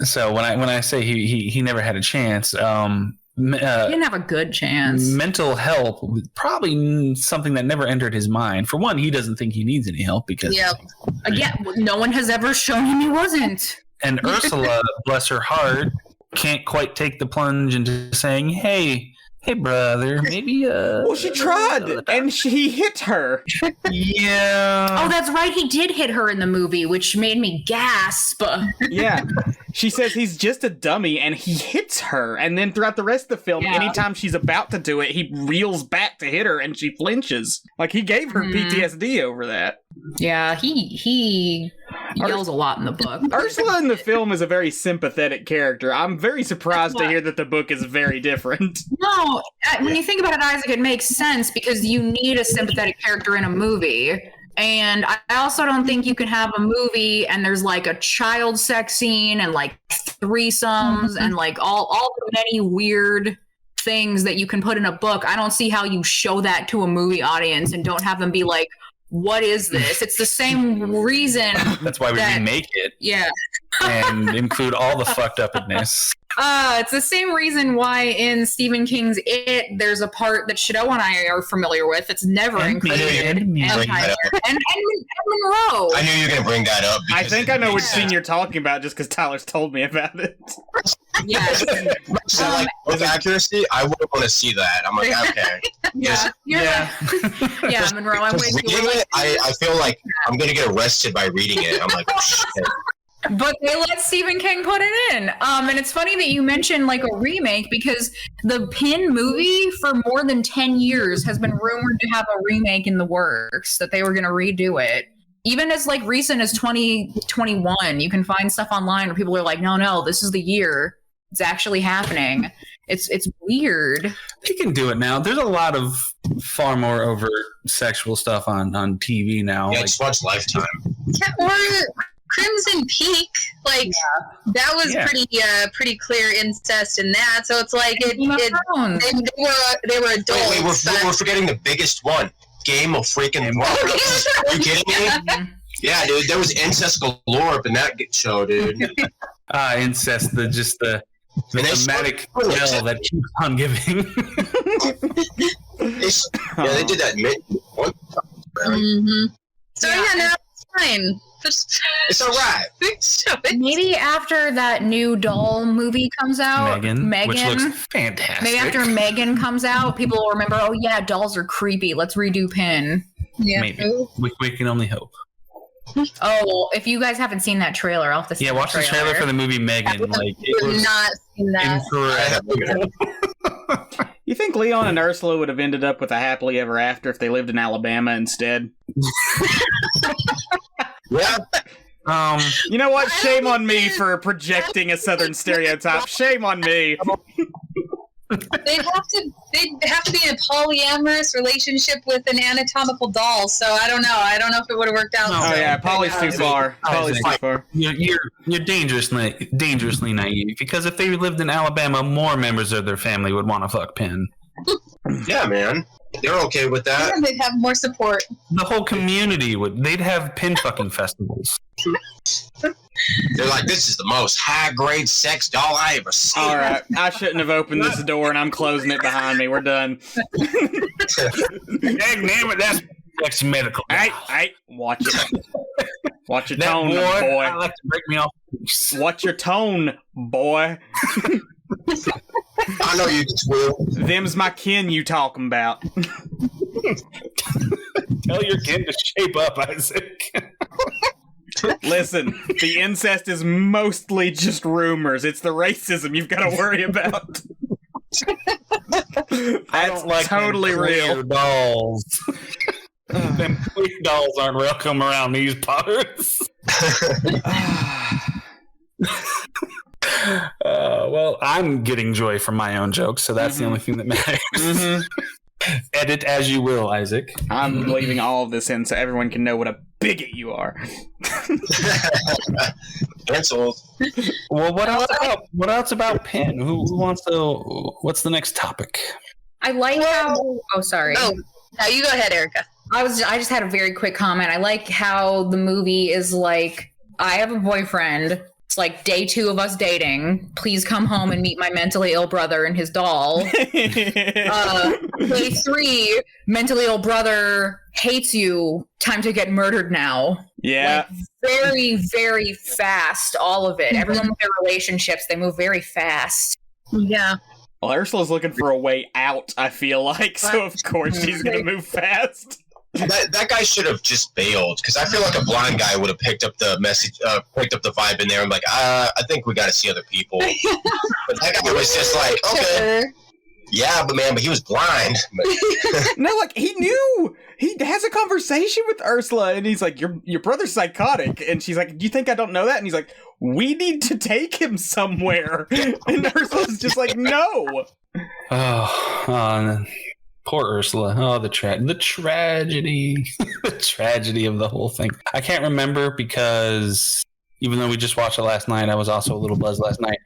Speaker 2: So when I say he never had a chance,
Speaker 5: He didn't have a good chance.
Speaker 2: mental help probably something that never entered his mind. For one, he doesn't think he needs any help because
Speaker 5: Again, no one has ever shown him he wasn't.
Speaker 2: and Ursula, bless her heart, can't quite take the plunge into saying, hey brother, maybe
Speaker 1: Well, she tried, and he hit her.
Speaker 2: yeah.
Speaker 5: Oh, that's right. He did hit her in the movie, which made me gasp.
Speaker 1: Yeah. She says he's just a dummy, and he hits her. And then throughout the rest of the film, anytime she's about to do it, he reels back to hit her, and she flinches. Like, he gave her PTSD over that.
Speaker 5: Yeah, he yells a lot in the book.
Speaker 1: Ursula in the film is a very sympathetic character. I'm very surprised to hear that the book is very different.
Speaker 5: No, when you think about it, Isaac, it makes sense because you need a sympathetic character in a movie. And I also don't think you can have a movie and there's like a child sex scene and like threesomes and like all the many weird things that you can put in a book. I don't see how you show that to a movie audience and don't have them be like, what is this? It's the same reason.
Speaker 2: That's why we remake it.
Speaker 5: Yeah.
Speaker 2: And include all the fucked upness.
Speaker 5: It's the same reason why in Stephen King's It, there's a part that Shadoe and I are familiar with. It's never included. And Monroe.
Speaker 4: I knew you were going to bring that up.
Speaker 1: I think I know which scene you're talking about just because Tyler's told me about it.
Speaker 5: Yes.
Speaker 4: So, like, with accuracy, I wouldn't want to see that. I'm like, okay.
Speaker 5: Yeah. Yeah, Monroe, I'm with you.
Speaker 4: Reading it, I feel like I'm going to get arrested by reading it. I'm like, oh, shit.
Speaker 5: But they let Stephen King put it in. And it's funny that you mentioned like a remake because the Pin movie for more than 10 years has been rumored to have a remake in the works, that they were going to redo it. Even as like recent as 2021, you can find stuff online where people are like, no, this is the year. It's actually happening. It's weird.
Speaker 2: They can do it now. There's a lot of far more overt sexual stuff on TV now.
Speaker 4: Yeah, just watch Lifetime.
Speaker 3: Yeah, or Crimson Peak, like that was pretty clear incest in that. So it's like they were adults.
Speaker 4: Wait, we're forgetting the biggest one. Game of freaking Thrones. Are you kidding me? Yeah, dude, there was incest galore up in that show, dude.
Speaker 2: Incest, the thematic yell that keeps on giving.
Speaker 4: They did that one time.
Speaker 3: So no, it's fine.
Speaker 4: It's all right.
Speaker 5: Maybe after that new Doll movie comes out,
Speaker 2: Megan, which looks fantastic.
Speaker 5: Maybe after Megan comes out, people will remember, oh yeah, dolls are creepy. Let's redo Pin.
Speaker 3: Yeah.
Speaker 2: Maybe. We can only hope.
Speaker 5: Oh, well, if you guys haven't seen that trailer, I'll have to see
Speaker 2: watch the trailer for the movie Megan. Like, it was
Speaker 3: not seen that.
Speaker 2: Incredible.
Speaker 1: You think Leon and Ursula would have ended up with a happily ever after if they lived in Alabama instead?
Speaker 4: Yeah.
Speaker 1: You know what? Shame on me for projecting a Southern stereotype. Shame on me.
Speaker 3: They'd have to be in a polyamorous relationship with an anatomical doll. So I don't know. I don't know if it would have worked out.
Speaker 1: Oh yeah, Polly's too far. Polly's too far.
Speaker 2: You're dangerously naive, because if they lived in Alabama, more members of their family would want to fuck Pin.
Speaker 4: Yeah, man. They're okay with that.
Speaker 3: Yeah, they'd have more support.
Speaker 2: The whole community they'd have Pin fucking festivals.
Speaker 4: They're like, this is the most high-grade sex doll I ever seen.
Speaker 1: All right, I shouldn't have opened this door, and I'm closing it behind me. We're done.
Speaker 2: Damn it, that's sex medical.
Speaker 1: Hey, watch it. Watch your
Speaker 2: that
Speaker 1: tone, boy.
Speaker 2: I like to break me off.
Speaker 1: Watch your tone, boy.
Speaker 4: I know you will.
Speaker 1: Them's my kin you talking about.
Speaker 2: Tell your kin to shape up, Isaac.
Speaker 1: Listen, the incest is mostly just rumors. It's the racism you've got to worry about. That's like totally real.
Speaker 2: Dolls. Them queer dolls aren't welcome around these parts. Well, I'm getting joy from my own jokes, so that's the only thing that matters. Edit as you will, Isaac.
Speaker 1: I'm leaving all of this in so everyone can know what a bigot you are.
Speaker 4: Canceled.
Speaker 2: Well, what else about Pin? Who wants to? What's the next topic?
Speaker 5: I like how. Oh, sorry.
Speaker 3: Oh, no, you go ahead, Erika.
Speaker 5: I just had a very quick comment. I like how the movie is like, I have a boyfriend. It's like day 2 of us dating. Please come home and meet my mentally ill brother and his doll. Day 3, mentally ill brother hates you. Time to get murdered now.
Speaker 1: Yeah.
Speaker 5: Like, very, very fast, all of it. Everyone with their relationships, they move very fast.
Speaker 3: Yeah.
Speaker 1: Well, Ursula's looking for a way out, I feel like, so of course she's going to move fast.
Speaker 4: That guy should have just bailed, because I feel like a blind guy would have picked up the message, picked up the vibe in there, and like, I think we got to see other people. But that guy was just like, okay, Yeah, but he was blind.
Speaker 1: No, like he knew. He has a conversation with Ursula, and he's like, "Your brother's psychotic," and she's like, "Do you think I don't know that?" And he's like, "We need to take him somewhere," and Ursula's just like, "No."
Speaker 2: Oh, poor Ursula. Oh, the tragedy, the tragedy of the whole thing. I can't remember because even though we just watched it last night, I was also a little buzzed last night.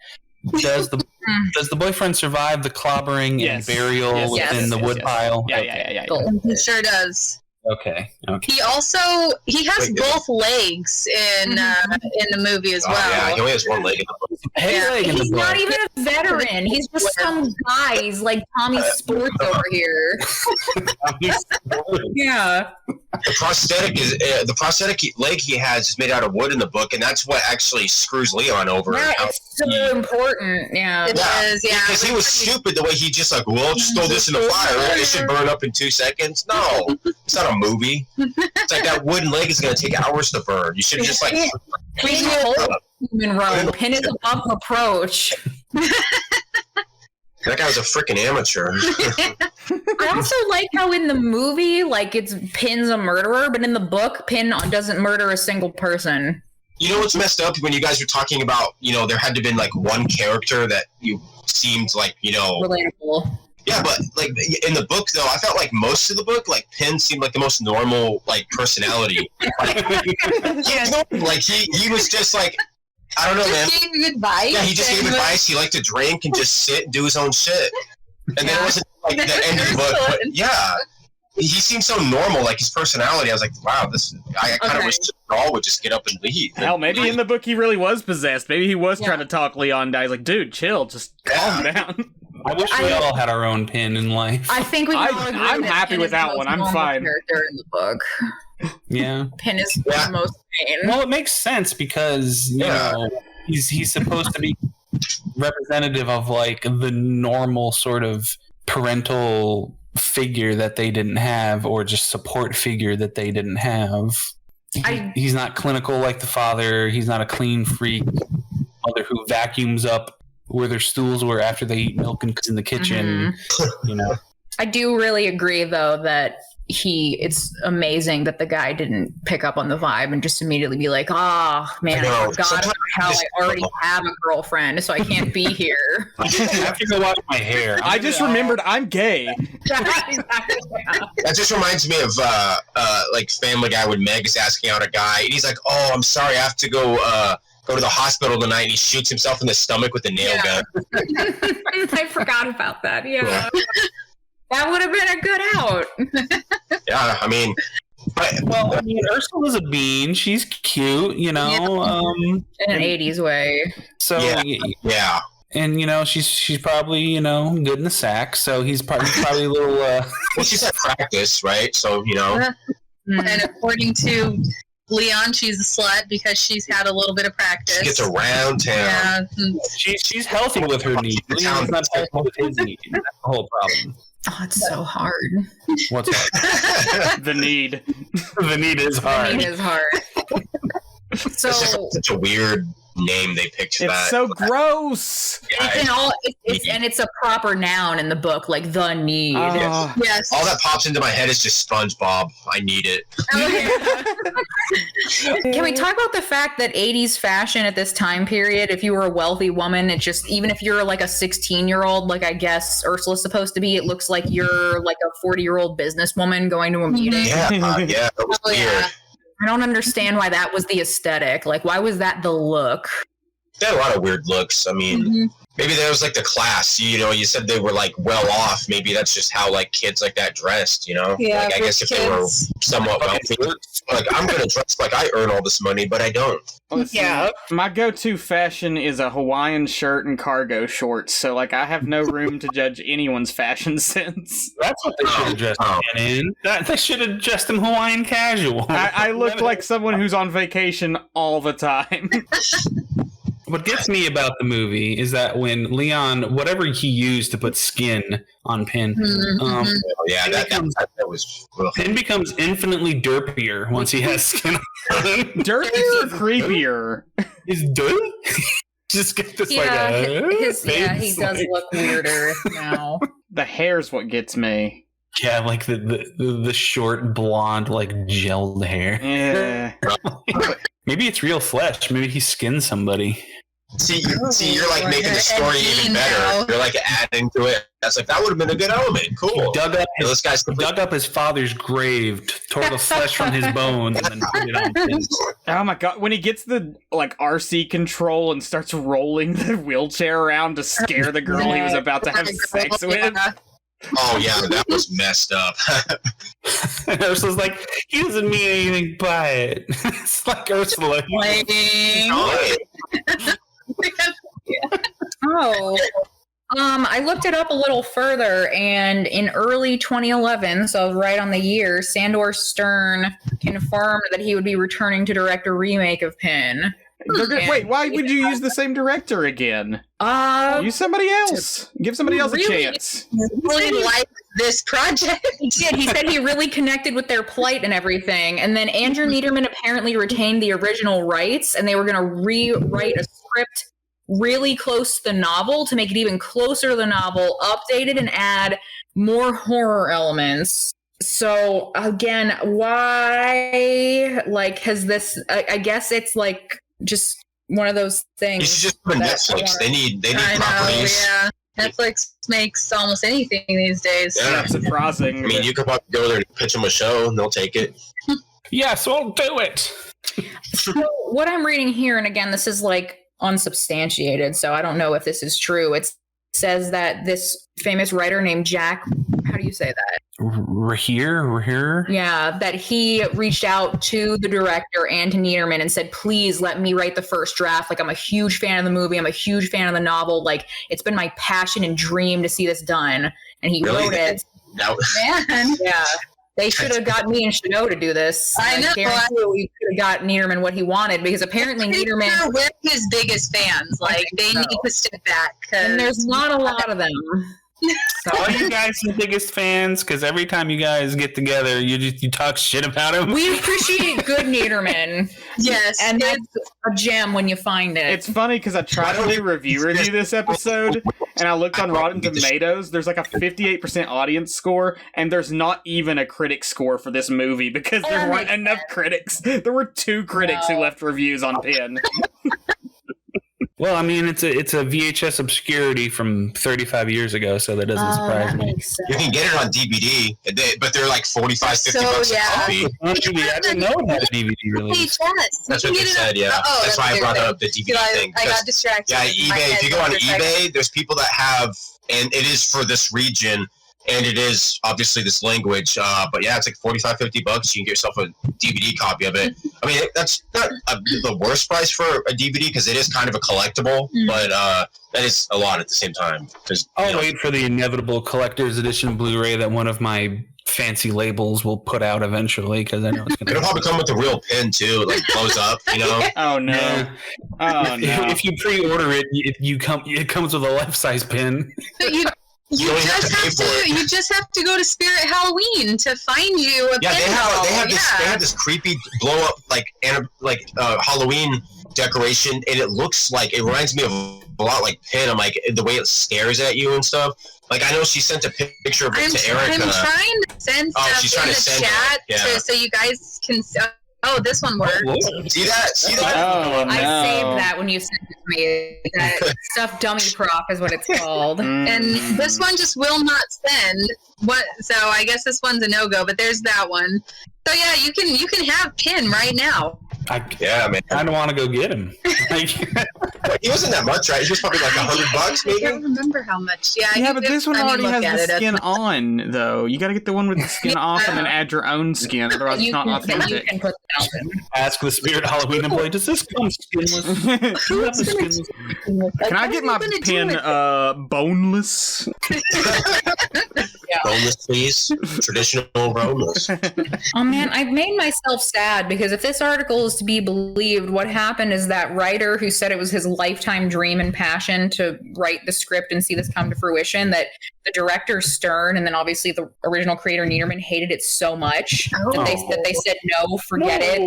Speaker 2: Does the boyfriend survive the clobbering and burial within the woodpile?
Speaker 1: Yeah.
Speaker 3: He sure does.
Speaker 2: Okay.
Speaker 3: He has both legs in the movie as well.
Speaker 4: Yeah, he only has one leg in the book.
Speaker 5: He's not even a veteran. He's just some guy. He's like Tommy Sports over here. Yeah.
Speaker 4: The prosthetic leg he has is made out of wood in the book, and that's what actually screws Leon over.
Speaker 5: Yeah, it's so important. Yeah,
Speaker 3: it is. Yeah,
Speaker 4: because he was stupid the way he just like, well, just throw this in the fire. It should burn up in 2 seconds. No, it's not a movie. It's like that wooden leg is going to take hours to burn. You should have just like.
Speaker 5: Monrowe, Pin is above reproach.
Speaker 4: That guy was a freaking amateur.
Speaker 5: I also like how in the movie, like, it's Pin's a murderer, but in the book, Pin doesn't murder a single person.
Speaker 4: You know what's messed up? When you guys were talking about, there had to have been, like, one character that you seemed like,
Speaker 5: relatable.
Speaker 4: Yeah, but, like, in the book, though, I felt like most of the book, like, Pin seemed like the most normal, like, personality. Like, he was just, like, I don't know, man.
Speaker 3: He gave advice.
Speaker 4: Yeah, he just gave advice. He liked to drink and just sit and do his own shit. And then it wasn't like the end of the book, but yeah. He seemed so normal, like his personality. I was like, wow, I kind of wish all would just get up and leave.
Speaker 1: Hell, maybe in the book he really was possessed. Maybe he was trying to talk Leon down. He's like, dude, chill, just calm down.
Speaker 2: I wish we all had our own Pin in life.
Speaker 5: I think we all agree
Speaker 1: I'm happy with that one. I'm fine.
Speaker 5: Character in the book.
Speaker 2: Yeah.
Speaker 5: Pin is the most pain.
Speaker 2: Well, it makes sense because, you know, he's supposed to be representative of, like, the normal sort of parental figure that they didn't have, or just support figure that they didn't have. He's not clinical like the father. He's not a clean freak mother who vacuums up where their stools were after they eat milk and in the kitchen.
Speaker 5: I do really agree, though, that it's amazing that the guy didn't pick up on the vibe and just immediately be like, I forgot how I already have a girlfriend, so I can't be here.
Speaker 2: I have to go wash my hair.
Speaker 1: I just remembered I'm gay.
Speaker 4: That just reminds me of like Family Guy when Meg is asking out a guy, and he's like, oh, I'm sorry, I have to go to the hospital tonight, and he shoots himself in the stomach with a nail gun.
Speaker 5: I forgot about that, That would have been a good out.
Speaker 4: Yeah, I mean...
Speaker 2: Ursula's a bean. She's cute, in an
Speaker 5: 80s way.
Speaker 2: So,
Speaker 4: yeah.
Speaker 2: And, she's probably, good in the sack, so he's probably a little...
Speaker 4: Well, she's at practice, right? So,
Speaker 3: And according to Leon, she's a slut because she's had a little bit of practice.
Speaker 4: She gets around town.
Speaker 3: Yeah.
Speaker 2: She's healthy with her needs. Leon's not healthy with his needs. That's the whole problem.
Speaker 5: Oh, it's so hard.
Speaker 2: What's hard?
Speaker 1: The need.
Speaker 2: The need is hard.
Speaker 5: The need is hard. So
Speaker 4: such a weird name they picked for that.
Speaker 1: It's so gross.
Speaker 4: Yeah,
Speaker 5: it's a proper noun in the book, like the need.
Speaker 3: Yes.
Speaker 4: All that pops into my head is just SpongeBob. I need it.
Speaker 5: Can we talk about the fact that 80s fashion at this time period, if you were a wealthy woman, it just, even if you're like a 16-year-old, like I guess Ursula's supposed to be, it looks like you're like a 40-year-old businesswoman going to a meeting.
Speaker 4: Yeah, that was weird.
Speaker 3: Yeah.
Speaker 5: I don't understand why that was the aesthetic. Like, why was that the look?
Speaker 4: They had a lot of weird looks. I mean, maybe that was like the class. You said they were like well off. Maybe that's just how like kids like that dressed.
Speaker 3: Yeah,
Speaker 4: like I guess if they were somewhat wealthy, like I'm gonna dress like I earn all this money, but I don't.
Speaker 1: Yeah, my go-to fashion is a Hawaiian shirt and cargo shorts. So like I have no room to judge anyone's fashion sense.
Speaker 2: That's what they should have dressed in. They should have dressed in Hawaiian casual.
Speaker 1: I look like someone who's on vacation all the time.
Speaker 2: What gets me about the movie is that when Leon, whatever he used to put skin on Pin,
Speaker 4: that was
Speaker 2: Pin becomes infinitely derpier once he has skin on him.
Speaker 1: Dirtier or creepier?
Speaker 2: Is dirty? Just get this
Speaker 5: he
Speaker 2: face,
Speaker 5: does look weirder now.
Speaker 1: The hair's what gets me.
Speaker 2: Yeah, like the short blonde like gelled hair.
Speaker 1: Yeah.
Speaker 2: Maybe it's real flesh. Maybe he skinned somebody.
Speaker 4: See, you're like making the story even better. You're like adding to it. That's like, that would have been a good element. Cool.
Speaker 2: He dug up his father's grave, tore the flesh from his bones, and then put it on his.
Speaker 1: Oh my god! When he gets the like RC control and starts rolling the wheelchair around to scare the girl he was about to have sex with.
Speaker 4: Oh yeah, that was messed up.
Speaker 2: Ursula's like, he doesn't mean anything by it. It's like Ursula.
Speaker 5: I looked it up a little further, and in early 2011, so right on the year, Sandor Stern confirmed that he would be returning to direct a remake of Pin.
Speaker 1: Wait, why would you use the same director again? Use somebody else. Give somebody else a chance.
Speaker 3: Really like this project.
Speaker 5: He did. He said he really connected with their plight and everything. And then Andrew Niederman apparently retained the original rights, and they were going to rewrite a script really close to the novel to make it even closer to the novel, update it, and add more horror elements. So again, why? Like, has this? I guess it's like just one of those things.
Speaker 4: You should just put Netflix. They need properties.
Speaker 3: Yeah. Netflix makes almost anything these days.
Speaker 4: Yeah.
Speaker 1: Not surprising.
Speaker 4: I mean, you could probably go there and pitch them a show, and they'll take it.
Speaker 2: Yes, I'll do it.
Speaker 5: So what I'm reading here, and again, this is like unsubstantiated, so I don't know if this is true. It says that this famous writer named Jack, how do you say that?
Speaker 2: We're here.
Speaker 5: Yeah, that he reached out to the director and to Niederman and said, please let me write the first draft. Like, I'm a huge fan of the movie. I'm a huge fan of the novel. Like, it's been my passion and dream to see this done. And he wrote it.
Speaker 4: No.
Speaker 3: Man.
Speaker 5: Yeah. They should have got me and Shadoe to do this.
Speaker 3: I know.
Speaker 5: We could have got Niederman what he wanted, because apparently Niederman...
Speaker 3: Sure, we're his biggest fans. Like, they need to step back.
Speaker 5: And there's not a lot of them.
Speaker 2: So are you guys the biggest fans? Because every time you guys get together, you talk shit about him.
Speaker 5: We appreciate good Niederman.
Speaker 3: Yes.
Speaker 5: And that's a gem when you find it.
Speaker 1: It's funny because I tried to do review this episode, and I looked on Rotten Tomatoes. There's like a 58% audience score, and there's not even a critic score for this movie because there weren't enough critics. There were 2 critics who left reviews on Pin.
Speaker 2: Well, I mean, it's a VHS obscurity from 35 years ago, so that doesn't surprise me.
Speaker 4: You can get it on DVD, but they're like 45, 50 bucks a copy.
Speaker 2: I didn't know it had a DVD release.
Speaker 4: That's what they said, yeah. That's why I brought up the DVD thing.
Speaker 3: I got distracted.
Speaker 4: Yeah, eBay. If you go on eBay, there's people that have, and it is for this region, and it is obviously this language, but yeah, it's like 45, 50 bucks. You can get yourself a DVD copy of it. I mean, that's not the worst price for a DVD because it is kind of a collectible, but that is a lot at the same time.
Speaker 2: I'll wait for the inevitable collector's edition Blu-ray that one of my fancy labels will put out eventually, because I know it's going to...
Speaker 4: It'll probably come with a real pin, too, like blows up, you know?
Speaker 1: Oh, no.
Speaker 2: Yeah.
Speaker 1: Oh, no.
Speaker 2: If you pre-order it, it comes with a life-size pin.
Speaker 3: You just have to go to Spirit Halloween to find you a
Speaker 4: pin.
Speaker 3: Yeah,
Speaker 4: they have this creepy blow up like Halloween decoration, and it reminds me of a lot like Pin. I'm like, the way it stares at you and stuff. Like, I know she sent a picture of it to Erika.
Speaker 3: I'm trying to send stuff in the chat so you guys can. Oh, this one worked.
Speaker 4: See that?
Speaker 1: Oh, no.
Speaker 5: I saved that when you sent it to me. That stuffed dummy prop is what it's called.
Speaker 3: And this one just will not send. So I guess this one's a no-go, but there's that one. So yeah, you can have Pin right now.
Speaker 4: Yeah, man.
Speaker 2: I don't want to go get him.
Speaker 4: He wasn't that much, right? He was probably like $100 maybe.
Speaker 3: I can't remember how much. Yeah,
Speaker 1: but this one already has the skin on, though. You got to get the one with the skin off and then add your own skin. Otherwise, it's not authentic.
Speaker 5: You can put that in.
Speaker 2: Ask the Spirit Halloween employee, does this come skinless?
Speaker 1: Can I get my Pin boneless?
Speaker 4: Boneless, please. Traditional boneless.
Speaker 5: Oh man, I've made myself sad because if this article is to be believed, what happened is that writer who said it was his lifetime dream and passion to write the script and see this come to fruition, that the director Stern and then obviously the original creator Niederman hated it so much that they said no, forget it,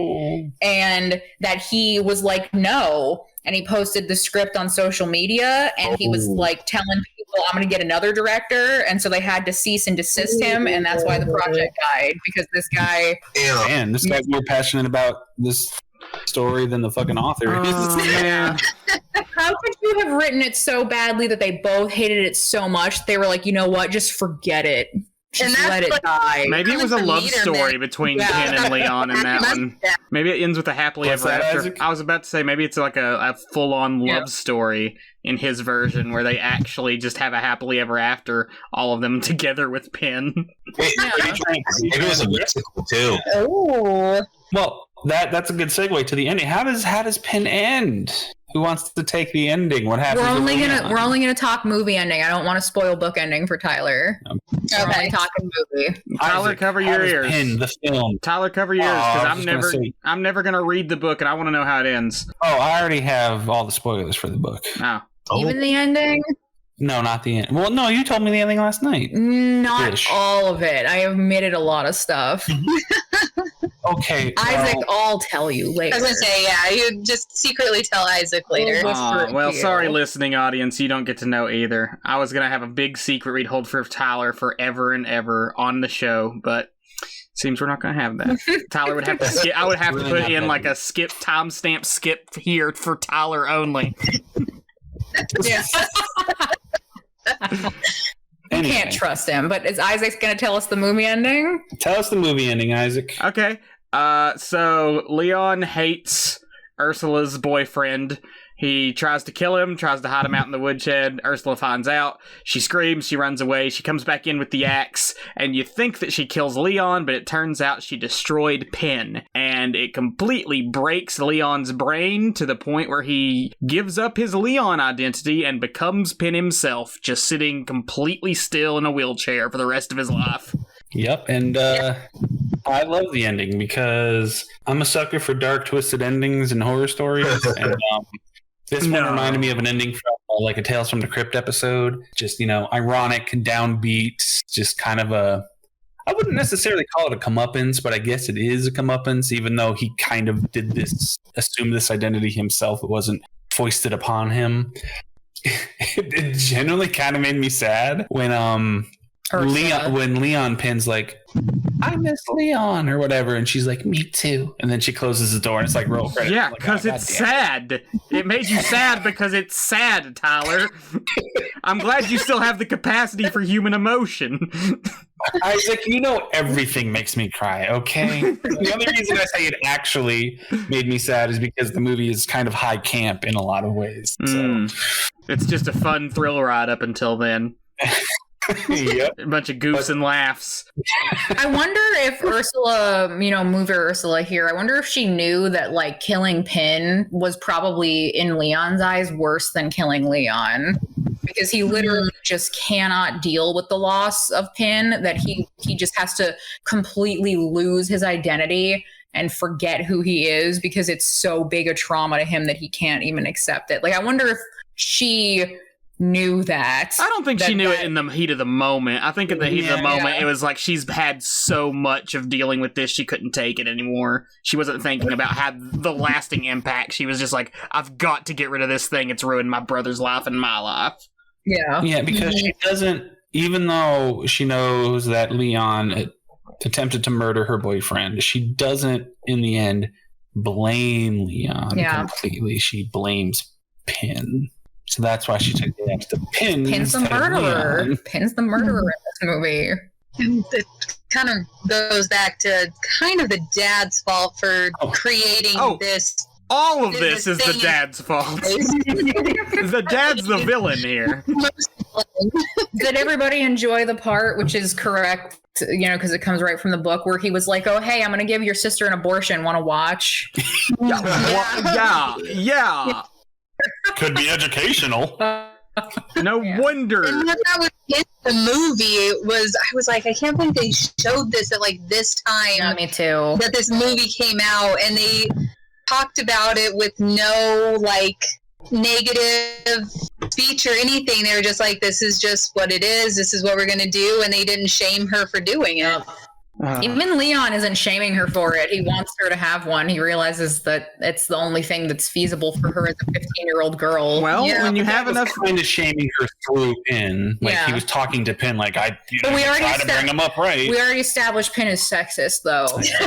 Speaker 5: and that he was like no. and he posted the script on social media, and he was like telling people, I'm going to get another director. And so they had to cease and desist him. And that's why the project died, because this guy.
Speaker 2: Man, this guy's more passionate about this story than the fucking author is.
Speaker 1: Yeah.
Speaker 5: How could you have written it so badly that they both hated it so much? They were like, you know what? Just forget it. Just let it die.
Speaker 1: Maybe it was a love story between Penn and Leon in that one. Maybe it ends with a happily ever after.
Speaker 2: Isaac?
Speaker 1: I was about to say maybe it's like a full-on love story in his version where they actually just have a happily ever after, all of them together with Penn.
Speaker 4: Maybe it was a musical too.
Speaker 3: Oh.
Speaker 2: Well, that's a good segue to the ending. How does Penn end? Who wants to take the ending? What happens?
Speaker 5: We're only gonna talk movie ending. I don't want to spoil book ending for Tyler. We're only talking movie.
Speaker 1: Tyler,
Speaker 2: Isaac,
Speaker 1: cover your ears.
Speaker 2: Penn, the film.
Speaker 1: Tyler, cover your ears, because I'm never gonna read the book, and I want to know how it ends.
Speaker 2: Oh, I already have all the spoilers for the book.
Speaker 1: Oh.
Speaker 5: Even the ending?
Speaker 2: No, not the end. Well, no, you told me the ending last night.
Speaker 5: Not
Speaker 2: Ish.
Speaker 5: all of it. I omitted a lot of stuff.
Speaker 2: Okay.
Speaker 5: Isaac, I'll tell you later.
Speaker 3: I was going to say, yeah, you just secretly tell Isaac later.
Speaker 1: Well, sorry, listening audience, you don't get to know either. I was gonna have a big secret we'd hold for Tyler forever and ever on the show, but seems we're not gonna have that. Tyler would have to skip. I would have to put in like a skip timestamp skip here for Tyler only.
Speaker 5: Yeah. You can't trust him, but is Isaac going to tell us the movie ending?
Speaker 2: Tell us the movie ending, Isaac.
Speaker 1: Okay. So Leon hates Ursula's boyfriend. He tries to kill him, tries to hide him out in the woodshed. Ursula finds out. She screams, she runs away. She comes back in with the axe, and you think that she kills Leon, but it turns out she destroyed Penn. And it completely breaks Leon's brain to the point where he gives up his Leon identity and becomes Penn himself, just sitting completely still in a wheelchair for the rest of his life.
Speaker 2: Yep, and I love the ending because I'm a sucker for dark, twisted endings and horror stories, and this one reminded me of an ending from like a Tales from the Crypt episode. Just, ironic, downbeat, just kind of I wouldn't necessarily call it a comeuppance, but I guess it is a comeuppance, even though he kind of did assume this identity himself. It wasn't foisted upon him. It generally kind of made me sad when Leon Penn's like, I miss Leon or whatever, and she's like, me too, and then she closes the door and it's like roll credits.
Speaker 1: Yeah, because it's sad. It made you sad because it's sad, Tyler. I'm glad you still have the capacity for human emotion.
Speaker 2: Isaac, everything makes me cry, okay? The only reason I say it actually made me sad is because the movie is kind of high camp in a lot of ways. So.
Speaker 1: It's just a fun thrill ride up until then.
Speaker 2: Yep.
Speaker 1: A bunch of goofs and laughs.
Speaker 5: I wonder if Ursula, mover Ursula here, I wonder if she knew that like killing Penn was probably in Leon's eyes worse than killing Leon, because he literally just cannot deal with the loss of Penn, that he just has to completely lose his identity and forget who he is because it's so big a trauma to him that he can't even accept it. Like, I wonder if she knew that.
Speaker 1: I don't think she knew it in the heat of the moment. I think in the heat of the moment, it was like she's had so much of dealing with this, she couldn't take it anymore. She wasn't thinking about the lasting impact. She was just like, I've got to get rid of this thing. It's ruined my brother's life and my life.
Speaker 5: Yeah.
Speaker 2: Yeah, because she doesn't, even though she knows that Leon attempted to murder her boyfriend, she doesn't, in the end, blame Leon completely. She blames Penn. So that's why she took the extra Penn.
Speaker 5: Penn's the murderer. Penn's the murderer in this movie.
Speaker 3: And it kind of goes back to kind of the dad's fault for creating this.
Speaker 1: All of this is the dad's fault. The dad's the villain here.
Speaker 5: Did everybody enjoy the part, which is correct, because it comes right from the book, where he was like, oh, hey, I'm going to give your sister an abortion. Want to watch?
Speaker 1: Yeah.
Speaker 2: Could be educational.
Speaker 1: No wonder.
Speaker 3: And when that was in the movie, I was like, I can't believe they showed this at like this time.
Speaker 5: Yeah, me too.
Speaker 3: That this movie came out, and they talked about it with no like negative speech or anything. They were just like, this is just what it is. This is what we're going to do. And they didn't shame her for doing it.
Speaker 5: Even Leon isn't shaming her for it. He wants her to have one. He realizes that it's the only thing that's feasible for her as a 15-year-old girl.
Speaker 1: Well, when you have enough,
Speaker 2: kind of shaming her through Pin, like he was talking to Pin, like I try to bring him up right.
Speaker 5: We already established Pin is sexist, though. So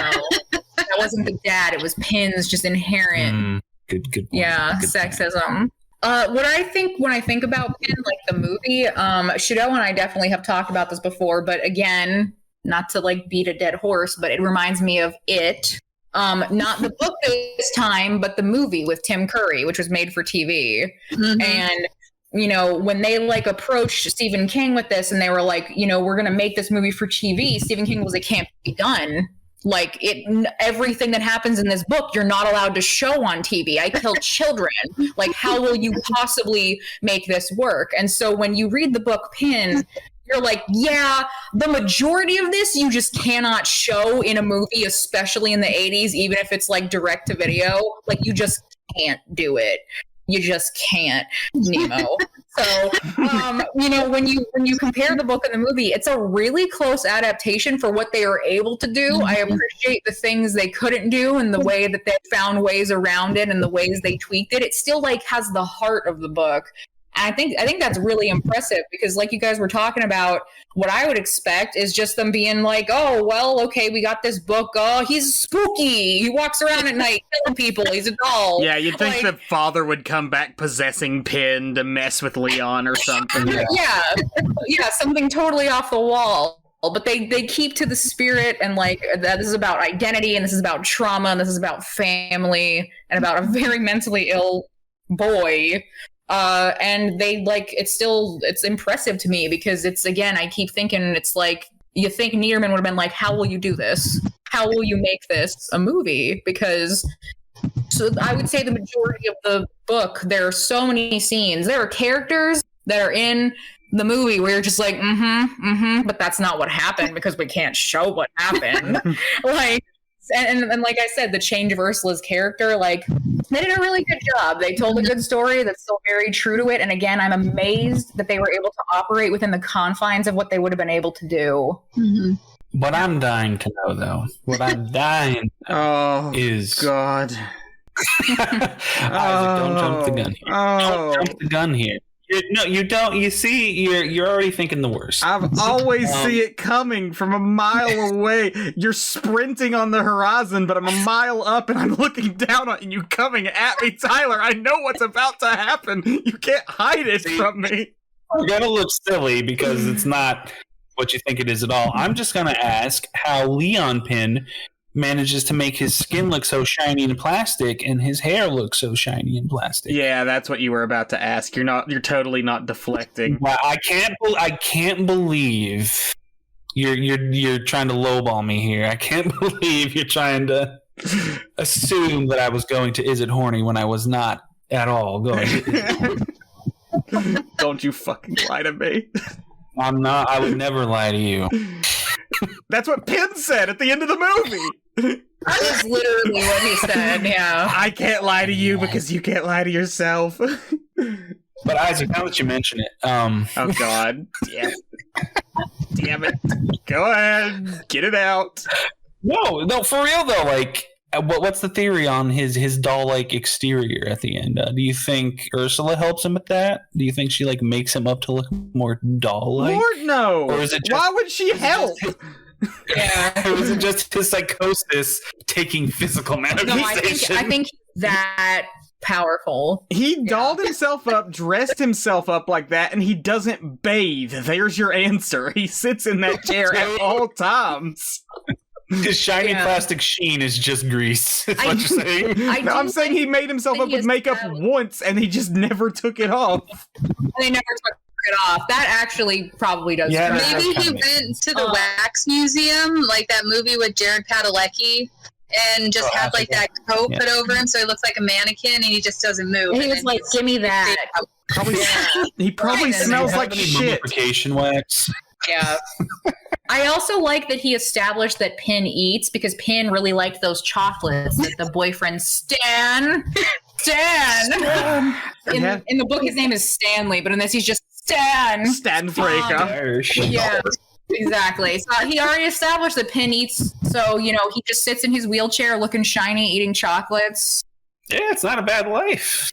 Speaker 5: that wasn't the dad; it was Pin's just inherent.
Speaker 2: Good point.
Speaker 5: Yeah,
Speaker 2: good
Speaker 5: sexism.
Speaker 2: Point.
Speaker 5: What I think when I think about Pin, like the movie, Shadoe and I definitely have talked about this before, but again, not to like beat a dead horse, but it reminds me of It. Not the book this time, but the movie with Tim Curry, which was made for TV. Mm-hmm. And, when they like approached Stephen King with this and they were like, we're going to make this movie for TV, Stephen King was like, can't be done. Like everything that happens in this book, you're not allowed to show on TV. I killed children. Like, how will you possibly make this work? And so when you read the book Pin, you're like, yeah, the majority of this you just cannot show in a movie, especially in the 80s, even if it's like direct to video. Like, you just can't do it. You just can't, Nemo. So, when you compare the book and the movie, it's a really close adaptation for what they were able to do. Mm-hmm. I appreciate the things they couldn't do and the way that they found ways around it and the ways they tweaked it. It still like has the heart of the book. And I think that's really impressive because like you guys were talking about, what I would expect is just them being like, oh, well, okay, we got this book. Oh, he's spooky. He walks around at night killing people. He's a doll.
Speaker 1: Yeah, you'd think the father would come back possessing Pin to mess with Leon or something.
Speaker 5: Yeah, something totally off the wall. But they keep to the spirit and like that. This is about identity and this is about trauma and this is about family and about a very mentally ill boy. And they like, it's impressive to me because it's, again, I keep thinking it's like, you think Niederman would have been like, how will you do this? How will you make this a movie? Because so I would say the majority of the book, there are so many scenes. There are characters that are in the movie where you're just like, but that's not what happened because we can't show what happened. Like, and like I said, the change of Ursula's character, like, they did a really good job. They told a good story that's still very true to it. And again, I'm amazed that they were able to operate within the confines of what they would have been able to do.
Speaker 2: Mm-hmm. What I'm dying to know, though, is...
Speaker 1: God.
Speaker 2: Isaac, don't jump the gun here. Don't jump the gun here. No, you don't. You see, you're already thinking the worst.
Speaker 1: I've always see it coming from a mile away. You're sprinting on the horizon, but I'm a mile up and I'm looking down on you coming at me, Tyler. I know what's about to happen. You can't hide it from me.
Speaker 2: You're gonna look silly because it's not what you think it is at all. I'm just gonna ask how Leon Pin manages to make his skin look so shiny and plastic and his hair look so shiny and plastic.
Speaker 1: Yeah, that's what you were about to ask. You're totally not deflecting.
Speaker 2: Well, I can't believe you're trying to lowball me here. I can't believe you're trying to assume that I was going to Is It Horny when I was not at all going to Is It Horny.
Speaker 1: Don't you fucking lie to me.
Speaker 2: I'm not. I would never lie to you.
Speaker 1: That's what Pin said at the end of the movie.
Speaker 5: That is literally what he said, yeah.
Speaker 1: I can't lie to you because you can't lie to yourself.
Speaker 2: But Isaac, now that you mention it,
Speaker 1: oh God. Damn it. Go ahead. Get it out.
Speaker 2: No, for real though, like, what's the theory on his doll-like exterior at the end? Do you think Ursula helps him with that? Do you think she like makes him up to look more doll-like?
Speaker 1: Lord, no.
Speaker 2: Or is it just,
Speaker 1: why would she help?
Speaker 2: Yeah, or is it just his psychosis taking physical manifestation?
Speaker 5: No, I think that powerful.
Speaker 1: He dolled himself up, dressed himself up like that, and he doesn't bathe. There's your answer. He sits in that chair at all times.
Speaker 2: His shiny plastic sheen is just grease. That's what you're saying.
Speaker 1: I'm saying he made himself up with makeup once, and he just never took it off.
Speaker 5: They never took it off. That actually probably does.
Speaker 3: Yeah, maybe he went to the wax museum, like that movie with Jared Padalecki, and just had like that coat put over him, so he looks like a mannequin, and he just doesn't move.
Speaker 5: And he was like, "Give me that."
Speaker 1: He probably smells like shit.
Speaker 2: Wax.
Speaker 5: Yeah. I also like that he established that Pin eats because Pin really liked those chocolates that the boyfriend Stan. In the book, his name is Stanley, but in this, he's just Stan.
Speaker 1: Stan Freka.
Speaker 5: Yeah. Exactly. So he already established that Pin eats, so, he just sits in his wheelchair looking shiny, eating chocolates.
Speaker 2: Yeah, it's not a bad life,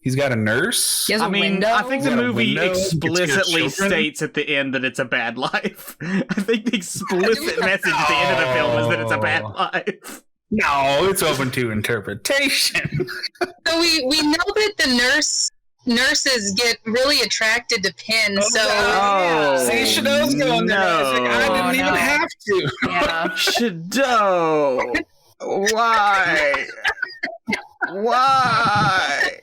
Speaker 2: He's got a nurse.
Speaker 5: He has a window.
Speaker 1: I think the movie
Speaker 2: window,
Speaker 1: explicitly
Speaker 2: gets good children.
Speaker 1: states at the end that it's a bad life. I think the explicit message at the end of the film is that it's a bad life.
Speaker 2: No, it's open to interpretation.
Speaker 3: So we know that the nurses get really attracted to Pin.
Speaker 2: See, Shadoe's going there. I didn't even have to.
Speaker 5: Yeah.
Speaker 1: Shadoe, why? Why?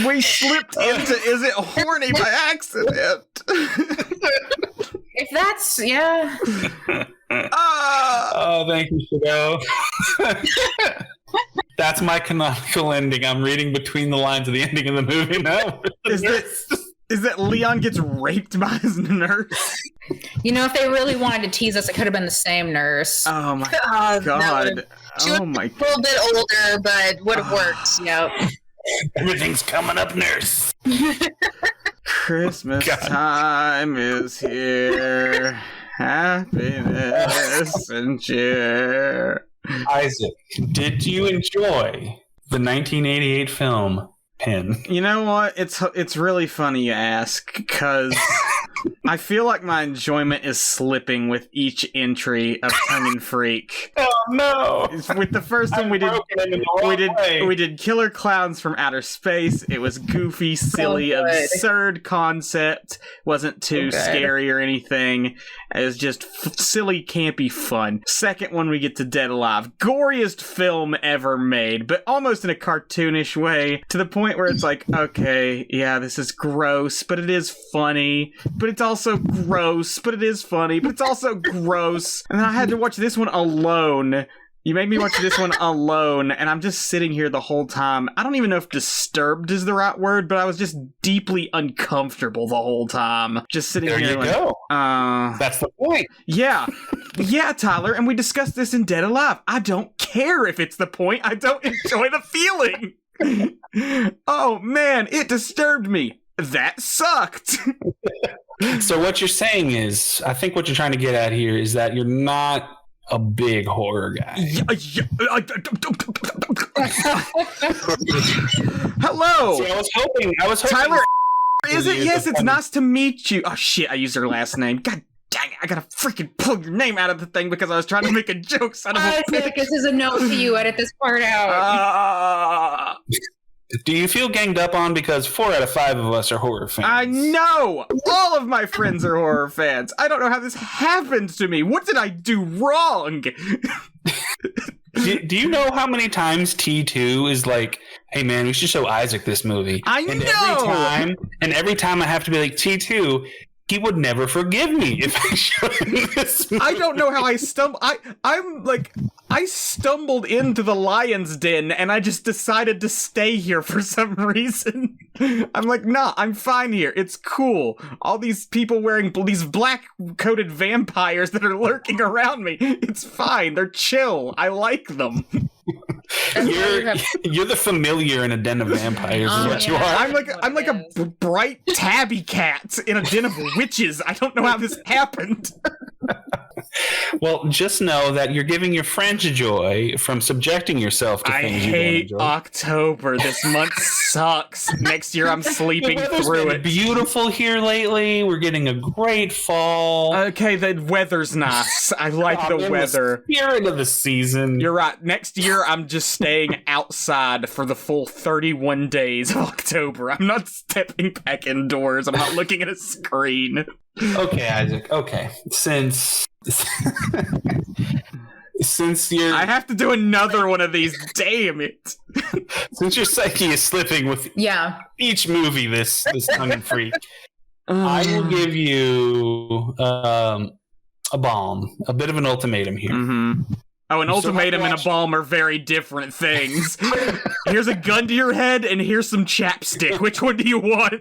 Speaker 1: We slipped into is it horny by accident?
Speaker 5: If that's, yeah.
Speaker 2: Oh, thank you, Shadoe. That's my canonical ending. I'm reading between the lines of the ending of the movie now.
Speaker 1: Is that Leon gets raped by his nurse?
Speaker 5: If they really wanted to tease us, it could have been the same nurse.
Speaker 1: Oh my god.
Speaker 3: She was
Speaker 1: Oh my
Speaker 3: a little bit older, but would have worked.
Speaker 5: Yep.
Speaker 2: Everything's coming up, nurse.
Speaker 1: Christmas time is here. Happiness and cheer.
Speaker 2: Isaac, did you enjoy the 1988 film Pin?
Speaker 1: You know what? It's really funny you ask, because I feel like my enjoyment is slipping with each entry of Tongue and Freak.
Speaker 2: Oh no!
Speaker 1: With the first one we did Killer Clowns from Outer Space. It was goofy, silly, absurd concept. Wasn't too scary or anything. It was just silly, campy fun. Second one we get to Dead Alive. Goriest film ever made, but almost in a cartoonish way, to the point where it's like, okay, yeah, this is gross, but it is funny. But it's also gross, but it is funny, but it's also gross. And then I had to watch this one alone. You made me watch this one alone, and I'm just sitting here the whole time. I don't even know if disturbed is the right word, but I was just deeply uncomfortable the whole time. Just sitting
Speaker 2: there
Speaker 1: here.
Speaker 2: There you go. That's the point.
Speaker 1: Yeah. Yeah, Tyler, and we discussed this in Dead Alive. I don't care if it's the point. I don't enjoy the feeling. Oh, man, it disturbed me. That sucked.
Speaker 2: So what you're saying is, I think what you're trying to get at here is that you're not a big horror guy.
Speaker 1: Hello.
Speaker 2: See, I was hoping
Speaker 1: Tyler, is it? Yes, it's nice to meet you. Oh shit, I used her last name. God dang it, I gotta freaking pull your name out of the thing because I was trying to make a joke. Son of a bitch.
Speaker 5: This is a note to you. Edit this part out.
Speaker 2: Do you feel ganged up on because 4 out of 5 of us are horror fans?
Speaker 1: I know! All of my friends are horror fans. I don't know how this happened to me. What did I do wrong?
Speaker 2: Do you know how many times T2 is like, hey man, we should show Isaac this movie?
Speaker 1: I know!
Speaker 2: Every time I have to be like, T2, he would never forgive me if I showed him this movie.
Speaker 1: I don't know how I stumbled. I stumbled into the lion's den and I just decided to stay here for some reason. I'm like, nah, I'm fine here. It's cool. All these people wearing these black-coated vampires that are lurking around me. It's fine. They're chill. I like them.
Speaker 2: You're the familiar in a den of vampires is what you are.
Speaker 1: I'm like a bright tabby cat in a den of witches. I don't know how this happened.
Speaker 2: Well, just know that you're giving your friends joy from subjecting yourself to things you don't enjoy.
Speaker 1: I hate October. This month sucks. Next year I'm sleeping through it.
Speaker 2: Beautiful here lately. We're getting a great fall.
Speaker 1: Okay, the weather's nice. I like the weather.
Speaker 2: The spirit of the season.
Speaker 1: You're right. Next year I'm just staying outside for the full 31 days of October. I'm not stepping back indoors. I'm not looking at a screen.
Speaker 2: Okay, Isaac. Okay. Since you're...
Speaker 1: I have to do another one of these. Damn it.
Speaker 2: Since your psyche is slipping with each movie this Tongue and Freak, I will give you a bomb. A bit of an ultimatum here.
Speaker 1: Mm-hmm. Oh, an ultimatum and a bomb are very different things. Here's a gun to your head, and here's some chapstick. Which one do you want?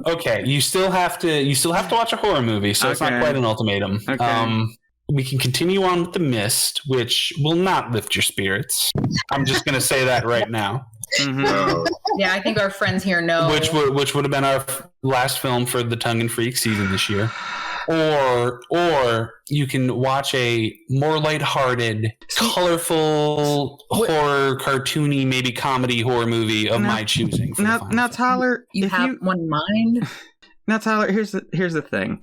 Speaker 2: Okay, you still have to watch a horror movie, so it's not quite an ultimatum.
Speaker 1: Okay.
Speaker 2: We can continue on with The Mist, which will not lift your spirits. I'm just going to say that right now.
Speaker 1: Mm-hmm.
Speaker 5: Yeah, I think our friends here know.
Speaker 2: Which would have been our last film for the Tongue and Freak season this year. Or you can watch a more lighthearted, colorful, horror, cartoony, maybe comedy horror movie of my choosing.
Speaker 1: Now, Tyler,
Speaker 5: you have one in mind.
Speaker 1: Now, Tyler, here's the thing.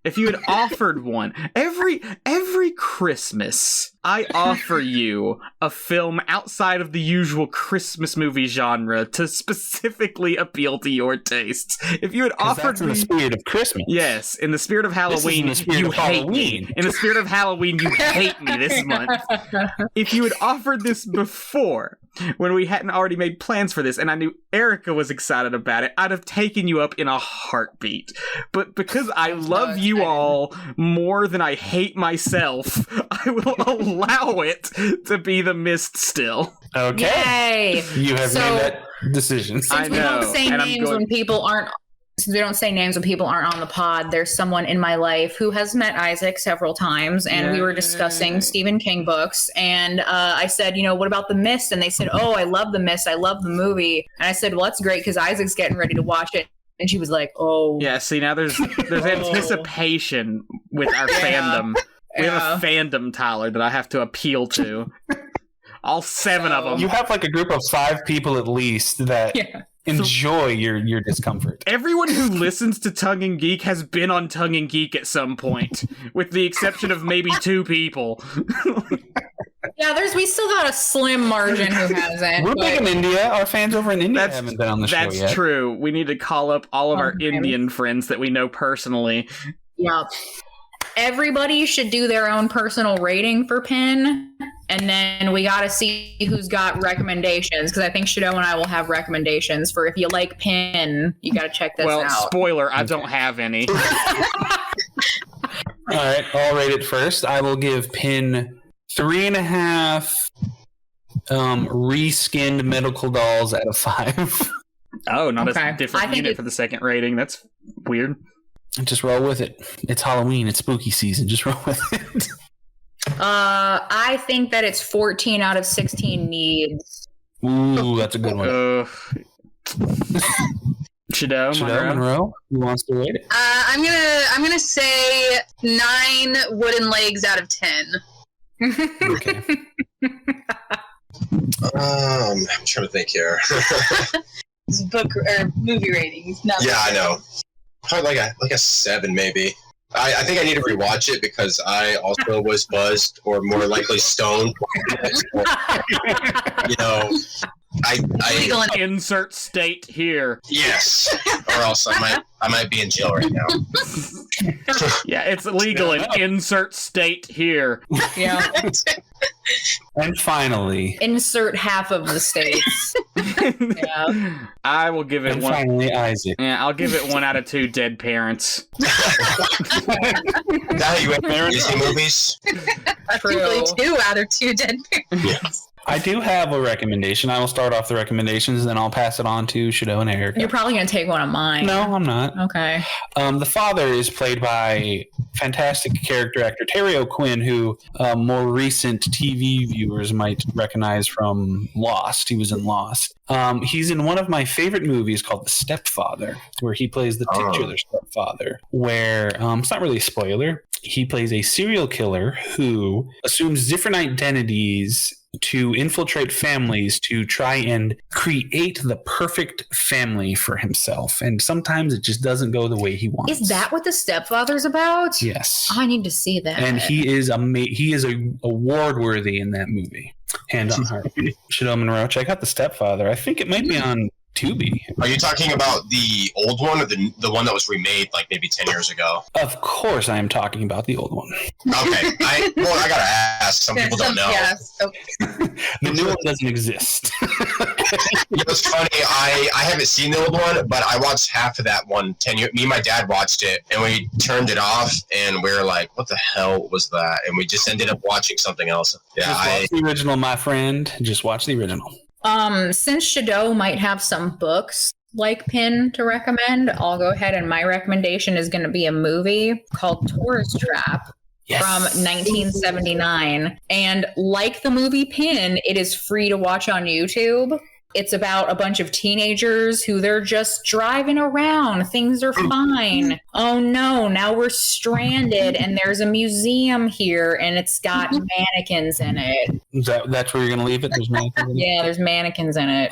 Speaker 1: If you had offered one every Christmas, I offer you a film outside of the usual Christmas movie genre to specifically appeal to your tastes. If you had offered
Speaker 2: in the spirit of Christmas.
Speaker 1: Yes, in the spirit of Halloween, you hate me. In the spirit of Halloween, you hate me this month. If you had offered this before, when we hadn't already made plans for this, and I knew Erika was excited about it, I'd have taken you up in a heartbeat. But because I love you all more than I hate myself, I will allow it to be The Mist still.
Speaker 2: Okay.
Speaker 5: Yay.
Speaker 2: You have made that decision.
Speaker 5: Since we don't say names when people aren't on the pod, there's someone in my life who has met Isaac several times, and we were discussing Stephen King books, and I said, what about The Mist? And they said, oh, I love The Mist, I love the movie. And I said, well, that's great because Isaac's getting ready to watch it. And she was like, oh.
Speaker 1: Yeah, see, now there's anticipation with our fandom. We have a fandom, Tyler, that I have to appeal to. All 7 of them.
Speaker 2: You have like a group of 5 people at least that enjoy your discomfort.
Speaker 1: Everyone who listens to Tongue and Geek has been on Tongue and Geek at some point, with the exception of maybe 2 people.
Speaker 5: Yeah, we still got a slim margin who hasn't.
Speaker 2: We're big in India. Our fans over in India haven't been on the show yet.
Speaker 1: That's true. We need to call up all of our Indian friends that we know personally.
Speaker 5: Yeah. Everybody should do their own personal rating for Pin, and then we got to see who's got recommendations, because I think Shadoe and I will have recommendations for if you like Pin, you got to check this out.
Speaker 1: Well, spoiler, I don't have any.
Speaker 2: All right, I'll rate it first. I will give Pin 3.5 reskinned medical dolls out of 5.
Speaker 1: Oh, not a different unit for the second rating. That's weird.
Speaker 2: Just roll with it. It's Halloween. It's spooky season. Just roll with it.
Speaker 5: I think that it's 14 out of 16 needs.
Speaker 2: Ooh, that's a good one.
Speaker 1: Shadoe
Speaker 2: Monroe, who wants to rate it?
Speaker 3: I'm gonna say 9 wooden legs out of 10.
Speaker 2: Okay.
Speaker 4: I'm trying to think here.
Speaker 3: It's book or movie ratings.
Speaker 4: I know. Probably like a 7, maybe. I think I need to rewatch it because I also was buzzed or more likely stoned.
Speaker 1: I insert state here.
Speaker 4: Yes, or else I might be in jail right now.
Speaker 1: Yeah, it's illegal in insert state here.
Speaker 5: Yeah.
Speaker 2: And finally,
Speaker 5: insert half of the states. Yeah.
Speaker 1: I will give it
Speaker 2: and
Speaker 1: one.
Speaker 2: Finally, Isaac.
Speaker 1: Yeah, I'll give it 1 out of 2 dead parents.
Speaker 4: Now you went Disney movies.
Speaker 3: True. 2 out of 2 dead parents.
Speaker 4: Yeah.
Speaker 2: I do have a recommendation. I will start off the recommendations, then I'll pass it on to Shadoe and Erika.
Speaker 5: You're probably going to take one of mine.
Speaker 2: No, I'm not.
Speaker 5: Okay.
Speaker 2: The father is played by fantastic character actor Terry O'Quinn, who more recent TV viewers might recognize from Lost. He was in Lost. He's in one of my favorite movies called The Stepfather, where he plays the titular stepfather, where it's not really a spoiler. He plays a serial killer who assumes different identities to infiltrate families to try and create the perfect family for himself. And sometimes it just doesn't go the way he wants.
Speaker 5: Is that what The Stepfather's about?
Speaker 2: Yes.
Speaker 5: Oh, I need to see that.
Speaker 2: And he is award-worthy in that movie. Hand on heart. Shadoe Monroe, check out The Stepfather. I think it might be on Tubi.
Speaker 4: Are you talking about the old one or the one that was remade like maybe 10 years ago?
Speaker 2: Of course I am talking about the old one.
Speaker 4: Okay. I gotta ask. Some people don't know.
Speaker 3: Yes. Okay.
Speaker 2: The new one doesn't exist.
Speaker 4: It's funny. I haven't seen the old one, but I watched half of that one 10 years. Me and my dad watched it, and we turned it off, and we were like, what the hell was that? And we just ended up watching something else. Yeah,
Speaker 2: Just watch the original, my friend. Just watch the original.
Speaker 5: Since Shadoe might have some books like Pin to recommend, I'll go ahead, and my recommendation is going to be a movie called Tourist Trap. Yes. From 1979. And like the movie Pin, it is free to watch on YouTube. It's about a bunch of teenagers who they're just driving around. Things are fine. Oh no, now we're stranded and there's a museum here and it's got mannequins in it.
Speaker 2: That's where you're going to leave it? There's mannequins in it?
Speaker 5: Yeah, there's mannequins in it.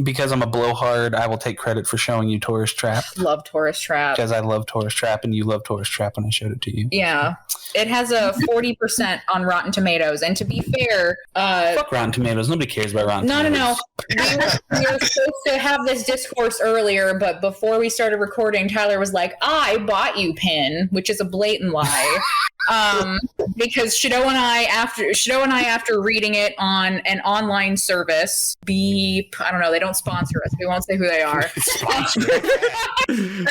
Speaker 2: Because I'm a blowhard, I will take credit for showing you Tourist Trap.
Speaker 5: Love Tourist Trap.
Speaker 2: Because I love Tourist Trap and you love Tourist Trap when I showed it to you.
Speaker 5: Yeah. It has a 40% on Rotten Tomatoes. And to be fair...
Speaker 2: Fuck Rotten Tomatoes. Nobody cares about Rotten Tomatoes.
Speaker 5: No. We were supposed to have this discourse earlier, but before we started recording, Tyler was like, I bought you Pin, which is a blatant lie. Because Shadoe and I, after reading it on an online service, Beep, I don't know, they don't sponsor us. We won't say who they are.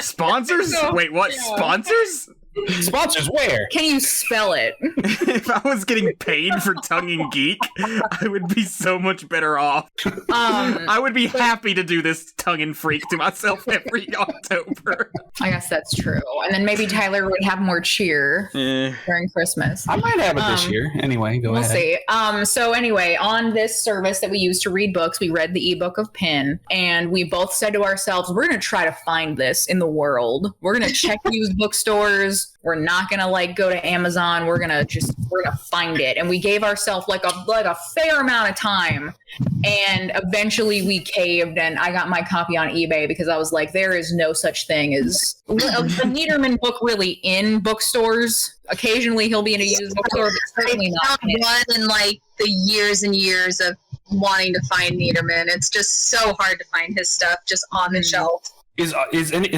Speaker 1: Sponsors? Wait, what? Yeah. Sponsors?
Speaker 2: Sponsors where?
Speaker 5: Can you spell it?
Speaker 1: If I was getting paid for Tongue and Geek, I would be so much better off. I would be happy to do this Tongue and Freak to myself every October.
Speaker 5: I guess that's true. And then maybe Tyler would have more cheer during Christmas.
Speaker 2: I might have it this year. Anyway, go ahead.
Speaker 5: We'll see. So anyway, on this service that we use to read books, we read the ebook of Pin, and we both said to ourselves, we're going to try to find this in the world. We're going to check used bookstores. We're not gonna go to Amazon. We're gonna find it. And we gave ourselves like a fair amount of time. And eventually we caved, and I got my copy on eBay because I was like, there is no such thing as a Niederman book really in bookstores. Occasionally he'll be in a used bookstore, but certainly not.
Speaker 3: I found one in the years and years of wanting to find Niederman. It's just so hard to find his stuff just on the shelf.
Speaker 2: Is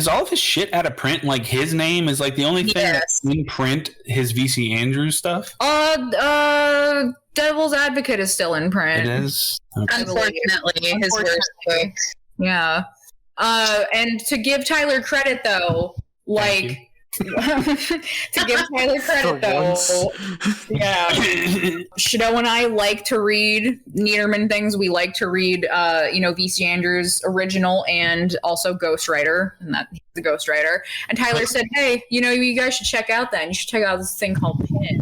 Speaker 2: all of his shit out of print? Like his name is the only thing that's in print. His VC Andrews stuff.
Speaker 5: Devil's Advocate is still in print.
Speaker 2: It is.
Speaker 3: Okay. Unfortunately, his worst book.
Speaker 5: Yeah. And to give Tyler credit though, Shadoe and I like to read Niederman things. We like to read, V.C. Andrews' original and also Ghostwriter, and that he's the Ghostwriter. And Tyler said, "Hey, you guys should check out that. You should check out this thing called Pin."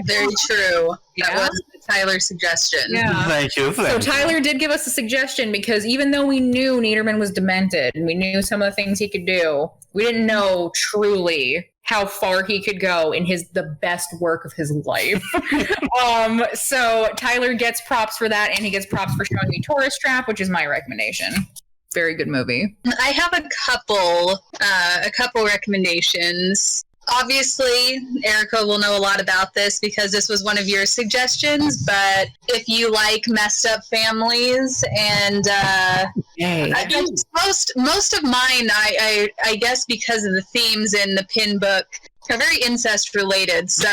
Speaker 3: Very true. That was Tyler's suggestion.
Speaker 5: Yeah.
Speaker 2: Thank you.
Speaker 5: So Tyler did give us a suggestion because even though we knew Niederman was demented and we knew some of the things he could do, we didn't know truly how far he could go in the best work of his life. So Tyler gets props for that, and he gets props for showing me Tourist Trap, which is my recommendation. Very good movie.
Speaker 3: I have a couple recommendations. Obviously, Erika will know a lot about this because this was one of your suggestions, but if you like messed up families and most of mine, I guess because of the themes in the Pin book, are very incest related. So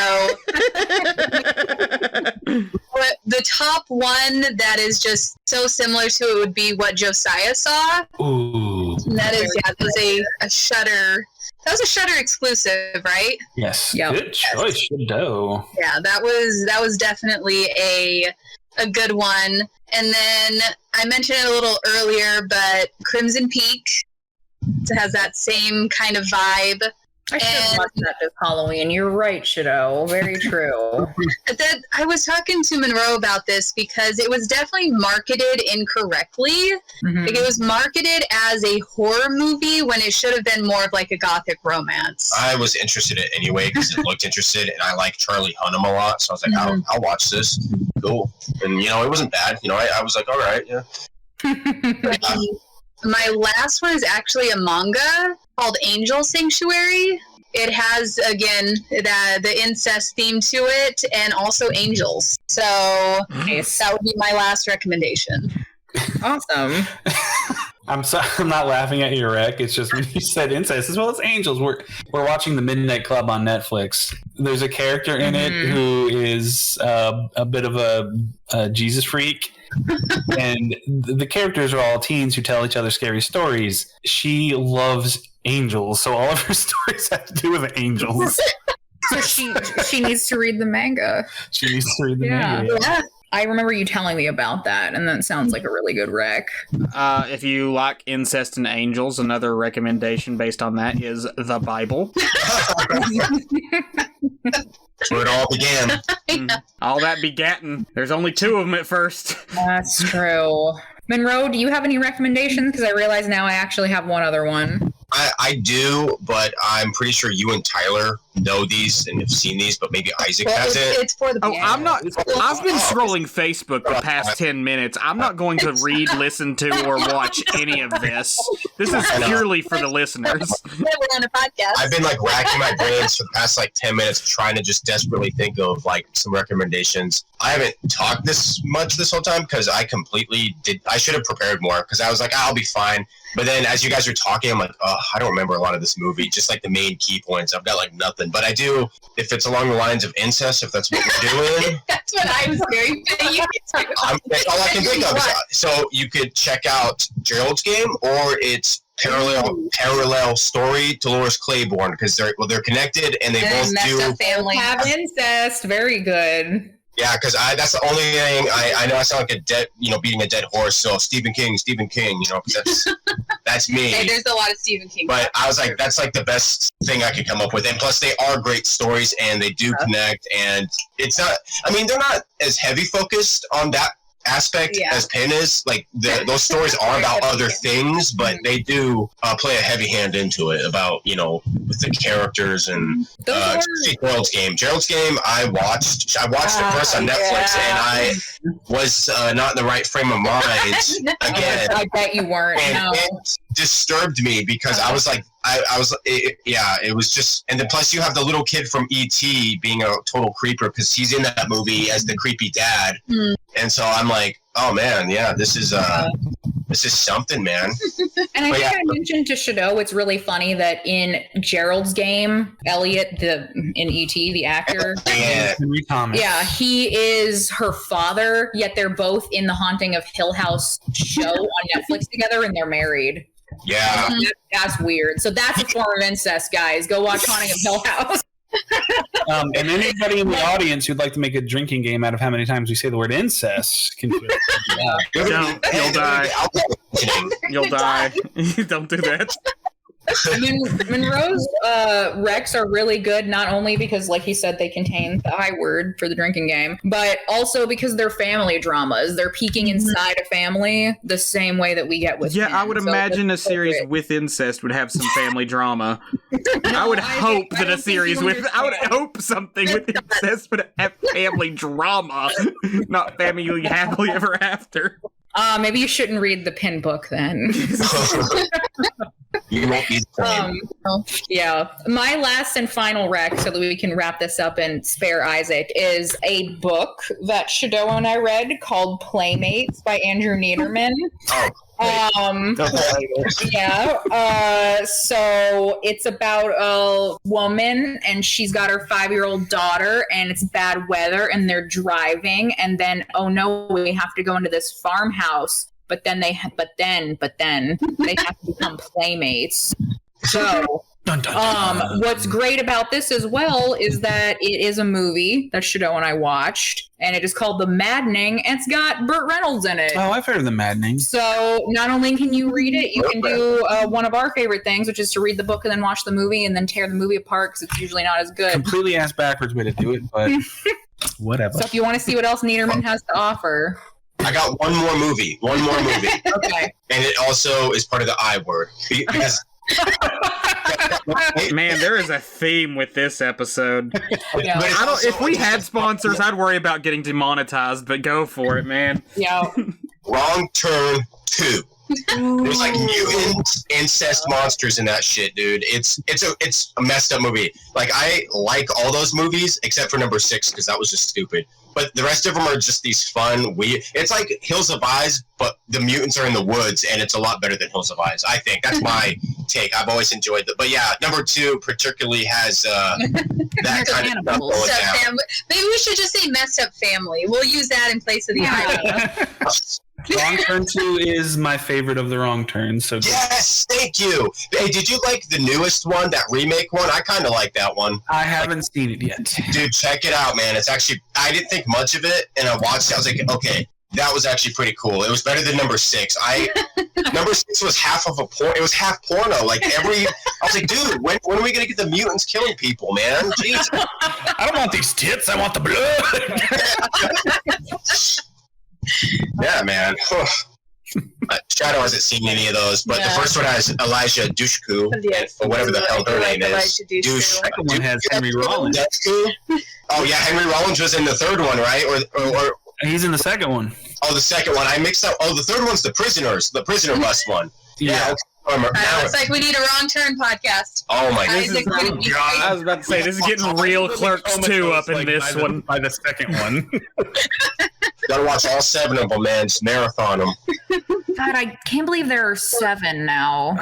Speaker 3: the top one that is just so similar to it would be What Josiah Saw.
Speaker 2: Ooh.
Speaker 3: And that was a Shudder. That was a Shudder exclusive, right?
Speaker 2: Yes.
Speaker 5: Yep.
Speaker 2: Good choice, Shadoe.
Speaker 3: Yeah, that was definitely a good one. And then I mentioned it a little earlier, but Crimson Peak has that same kind of vibe.
Speaker 5: I should have watched that this Halloween. You're right, Shadoe. Very true.
Speaker 3: I was talking to Monroe about this because it was definitely marketed incorrectly. Mm-hmm. It was marketed as a horror movie when it should have been more of a gothic romance.
Speaker 4: I was interested in it anyway because it looked interested, and I like Charlie Hunnam a lot, so I was like, I'll watch this. Cool. And, it wasn't bad. I was like, all right, yeah.
Speaker 3: My last one is actually a manga called Angel Sanctuary. It has, again, the incest theme to it and also angels. So that would be my last recommendation.
Speaker 5: Awesome.
Speaker 2: I'm not laughing at your rec. It's just when you said incest as well as angels. We're watching The Midnight Club on Netflix. There's a character in it who is a bit of a Jesus freak. And the characters are all teens who tell each other scary stories. She loves angels, so all of her stories have to do with angels.
Speaker 5: So she needs to read the manga.
Speaker 2: She needs to read the manga.
Speaker 3: Yeah.
Speaker 5: I remember you telling me about that, and that sounds like a really good rec.
Speaker 1: If you like incest and angels, another recommendation based on that is the Bible.
Speaker 4: That's where it all began.
Speaker 1: All that begatting. There's only 2 of them at first.
Speaker 5: That's true. Monroe, do you have any recommendations? Because I realize now I actually have one other one.
Speaker 4: I do, but I'm pretty sure you and Tyler know these and have seen these, but maybe Isaac hasn't.
Speaker 3: It's for the.
Speaker 1: Oh, I'm not. I've been scrolling Facebook the past 10 minutes. I'm not going to read, listen to, or watch any of this. This is purely for the listeners.
Speaker 3: We're on a podcast.
Speaker 4: I've been like racking my brains for the past like 10 minutes trying to just desperately think of like some recommendations. I haven't talked this much this whole time because I completely did. I should have prepared more because I was like, I'll be fine. But then as you guys are talking, I'm like, oh, I don't remember a lot of this movie, just like the main key points. I've got like nothing. But I do, if it's along the lines of incest, if that's what we're doing.
Speaker 3: That's what I was very
Speaker 4: all I can think of is, so you could check out Gerald's Game or it's parallel story Dolores Claiborne because they're connected and they both do
Speaker 5: Have incest. Very good.
Speaker 4: Yeah, because that's the only thing I know. I sound like beating a dead horse. So Stephen King, because that's me.
Speaker 3: Hey, there's a lot of Stephen King.
Speaker 4: But I was like, that's like the best thing I could come up with. And plus, they are great stories, and they do connect. And it's not. I mean, they're not as heavy focused on that aspect as Penn is. Like those stories are about other things, but they do play a heavy hand into it about with the characters and Gerald's Game. I watched it first on Netflix, and I was not in the right frame of mind again.
Speaker 5: I bet you weren't.
Speaker 4: And it disturbed me because I was like, it was just, and then plus you have the little kid from E.T. being a total creeper because he's in that movie as the creepy dad, and so I'm like, oh man, yeah, this is something, man.
Speaker 5: And I think I mentioned to Shadoe, it's really funny that in Gerald's Game, Elliot, in E.T., the actor,
Speaker 2: Henry Thomas.
Speaker 5: Yeah, he is her father, yet they're both in the Haunting of Hill House show on Netflix together, and they're married.
Speaker 4: Yeah.
Speaker 5: That's weird. So that's a form of incest, guys. Go watch Haunting of Hill House.
Speaker 2: And anybody in the audience who'd like to make a drinking game out of how many times we say the word incest can do it.
Speaker 1: You'll die. You'll die. Don't do that.
Speaker 5: Monroe's recs are really good, not only because, like he said, they contain the I word for the drinking game, but also because they're family dramas. They're peeking inside a family the same way that we get with
Speaker 1: I would imagine a series with incest would have some family drama. I would hope that a series I would hope something with incest would have family drama, not family happily ever after.
Speaker 5: Maybe you shouldn't read the Pin book then.
Speaker 4: You won't be
Speaker 5: Yeah. My last and final rec, so that we can wrap this up and spare Isaac, is a book that Shadoe and I read called Playmates by Andrew Niederman. So it's about a woman, and she's got her 5-year-old daughter, and it's bad weather, and they're driving, and then, oh no, we have to go into this farmhouse. But then they have to become playmates. So, what's great about this as well is that it is a movie that Shadoe and I watched, and it is called The Maddening, and it's got Burt Reynolds in it.
Speaker 2: Oh, I've heard of The Maddening.
Speaker 5: So, not only can you read it, you can do one of our favorite things, which is to read the book and then watch the movie and then tear the movie apart because it's usually not as good.
Speaker 2: Completely ass backwards way to do it, but whatever.
Speaker 5: So, if you want to see what else Niederman has to offer.
Speaker 4: I got one more movie.
Speaker 5: Okay.
Speaker 4: And it also is part of the I word. Because
Speaker 1: man, there is a theme with this episode.
Speaker 5: Yeah.
Speaker 1: If we had sponsors, I'd worry about getting demonetized, but go for it, man.
Speaker 5: Yeah.
Speaker 4: Wrong Turn 2. There's like mutant incest monsters in that shit, dude. It's a messed up movie. Like, I like all those movies except for number 6 because that was just stupid. But the rest of them are just these fun, weird. It's like Hills of Eyes, but the mutants are in the woods, and it's a lot better than Hills of Eyes. I think that's my take. I've always enjoyed that. But yeah, number 2 particularly has that kind of stuff.
Speaker 3: Maybe we should just say messed up family. We'll use that in place of the I.
Speaker 2: Wrong Turn 2 is my favorite of the Wrong Turns. So
Speaker 4: yes, thank you. Hey, did you like the newest one, that remake one? I kind of like that one.
Speaker 2: I haven't seen it yet.
Speaker 4: Dude, check it out, man. It's actually, I didn't think much of it, and I watched it. I was like, okay, that was actually pretty cool. It was better than number 6. Number 6 was half of a porn. It was half porno. Like I was like, dude, when are we gonna get the mutants killing people, man? Jesus.
Speaker 2: I don't want these tits. I want the blood.
Speaker 4: Yeah, man. Shadoe hasn't seen any of those, but the first one has Elijah Dushku, or whatever the hell her name is.
Speaker 2: The second one has Henry Rollins.
Speaker 4: Oh yeah, Henry Rollins was in the third one, right? Or
Speaker 2: he's in the second one.
Speaker 4: Oh, the second one. I mixed up. Oh, the third one's the prisoner bus one.
Speaker 2: Yeah.
Speaker 3: It's like we need a wrong turn podcast.
Speaker 4: Oh my
Speaker 1: God! I was about to say this is getting real Clerks 2 up in this one.
Speaker 2: By the second one.
Speaker 4: Gotta watch all 7 of them, man. Just marathon them.
Speaker 5: God, I can't believe there are 7 now.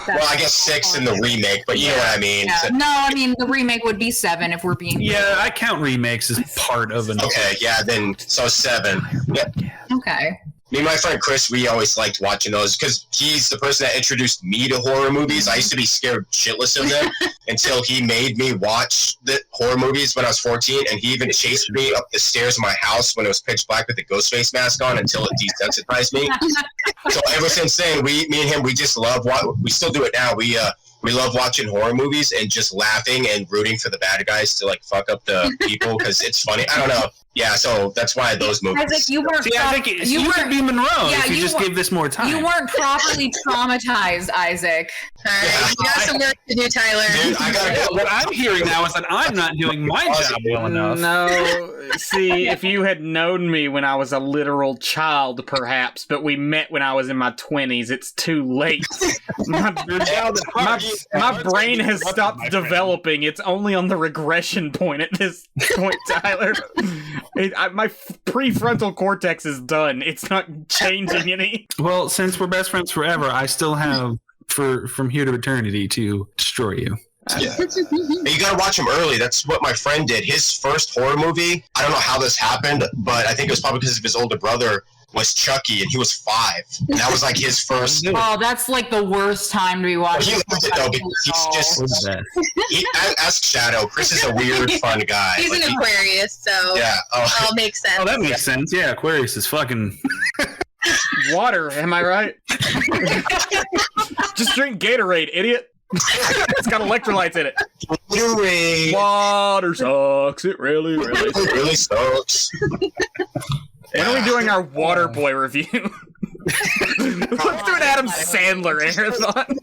Speaker 4: Well, I guess 6 in the remake, but you know what I mean.
Speaker 5: Yeah. No, I mean the remake would be 7 if we're being.
Speaker 2: Yeah, I count remakes as part of an.
Speaker 4: Okay, yeah, then so 7. Yep.
Speaker 5: Okay.
Speaker 4: Me and my friend Chris, we always liked watching those because he's the person that introduced me to horror movies. I used to be scared shitless of them until he made me watch the horror movies when I was 14, and he even chased me up the stairs of my house when it was pitch black with the ghost face mask on until it desensitized me. So ever since then, me and him, we just love we still do it now. We love watching horror movies and just laughing and rooting for the bad guys to like fuck up the people because it's funny. I don't know. Yeah, so that's why those movies.
Speaker 5: Isaac, you weren't.
Speaker 2: See, I think you could be Monroe if you just give this more time.
Speaker 5: You weren't properly traumatized, Isaac.
Speaker 3: All right, you got some work to do, Tyler.
Speaker 4: Dude, I gotta go.
Speaker 2: What I'm hearing now is that I'm not doing my job well enough.
Speaker 1: No, see, if you had known me when I was a literal child, perhaps, but we met when I was in my 20s, it's too late. My brain has stopped developing. It's only on the regression point at this point, Tyler. My prefrontal cortex is done. It's not changing any.
Speaker 2: Well, since we're best friends forever, I still have from here to eternity to destroy you.
Speaker 4: Yeah. You gotta watch him early. That's what my friend did. His first horror movie, I don't know how this happened, but I think it was probably because of his older brother, was Chucky, and he was 5. And that was like his first.
Speaker 5: Oh, that's like the worst time to be watching.
Speaker 4: He loved it though, because he's just. Ask Shadoe. Chris is a weird, fun guy.
Speaker 3: He's an Aquarius, so
Speaker 4: yeah.
Speaker 3: it all makes sense.
Speaker 2: Oh, that makes sense. Yeah, Aquarius is fucking.
Speaker 1: Water, am I right? Just drink Gatorade, idiot. It's got electrolytes in it.
Speaker 4: Gatorade.
Speaker 1: Water sucks. It really
Speaker 4: sucks.
Speaker 1: When are we doing our Waterboy review? Let's do an Adam Sandler marathon.
Speaker 3: Adam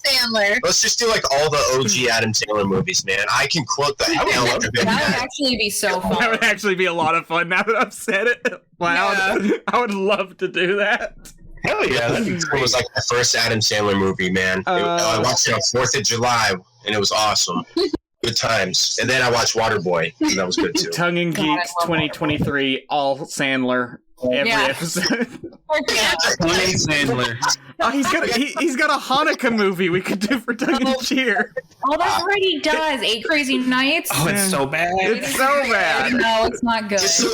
Speaker 3: Sandler.
Speaker 4: Let's just do like all the OG Adam Sandler movies, man. I can quote the hell out of them.
Speaker 5: That would actually be so fun.
Speaker 1: That would actually be a lot of fun now that I've said it. Wow, yeah. I would love to do that.
Speaker 2: Hell yeah, that'd be great.
Speaker 4: It was like the first Adam Sandler movie, man. I watched it on 4th of July, and it was awesome. Good times. And then I watched Waterboy, and that was good too.
Speaker 1: Tongue and Geeks 2023, all Sandler. Every episode.
Speaker 2: Sandler.
Speaker 1: Oh, he's got a Hanukkah movie we could do for Tongue and Cheer.
Speaker 5: Oh, that's what he does. 8 Crazy Nights.
Speaker 2: Oh, it's so bad.
Speaker 1: It's so bad.
Speaker 5: No, it's not good.
Speaker 4: Just so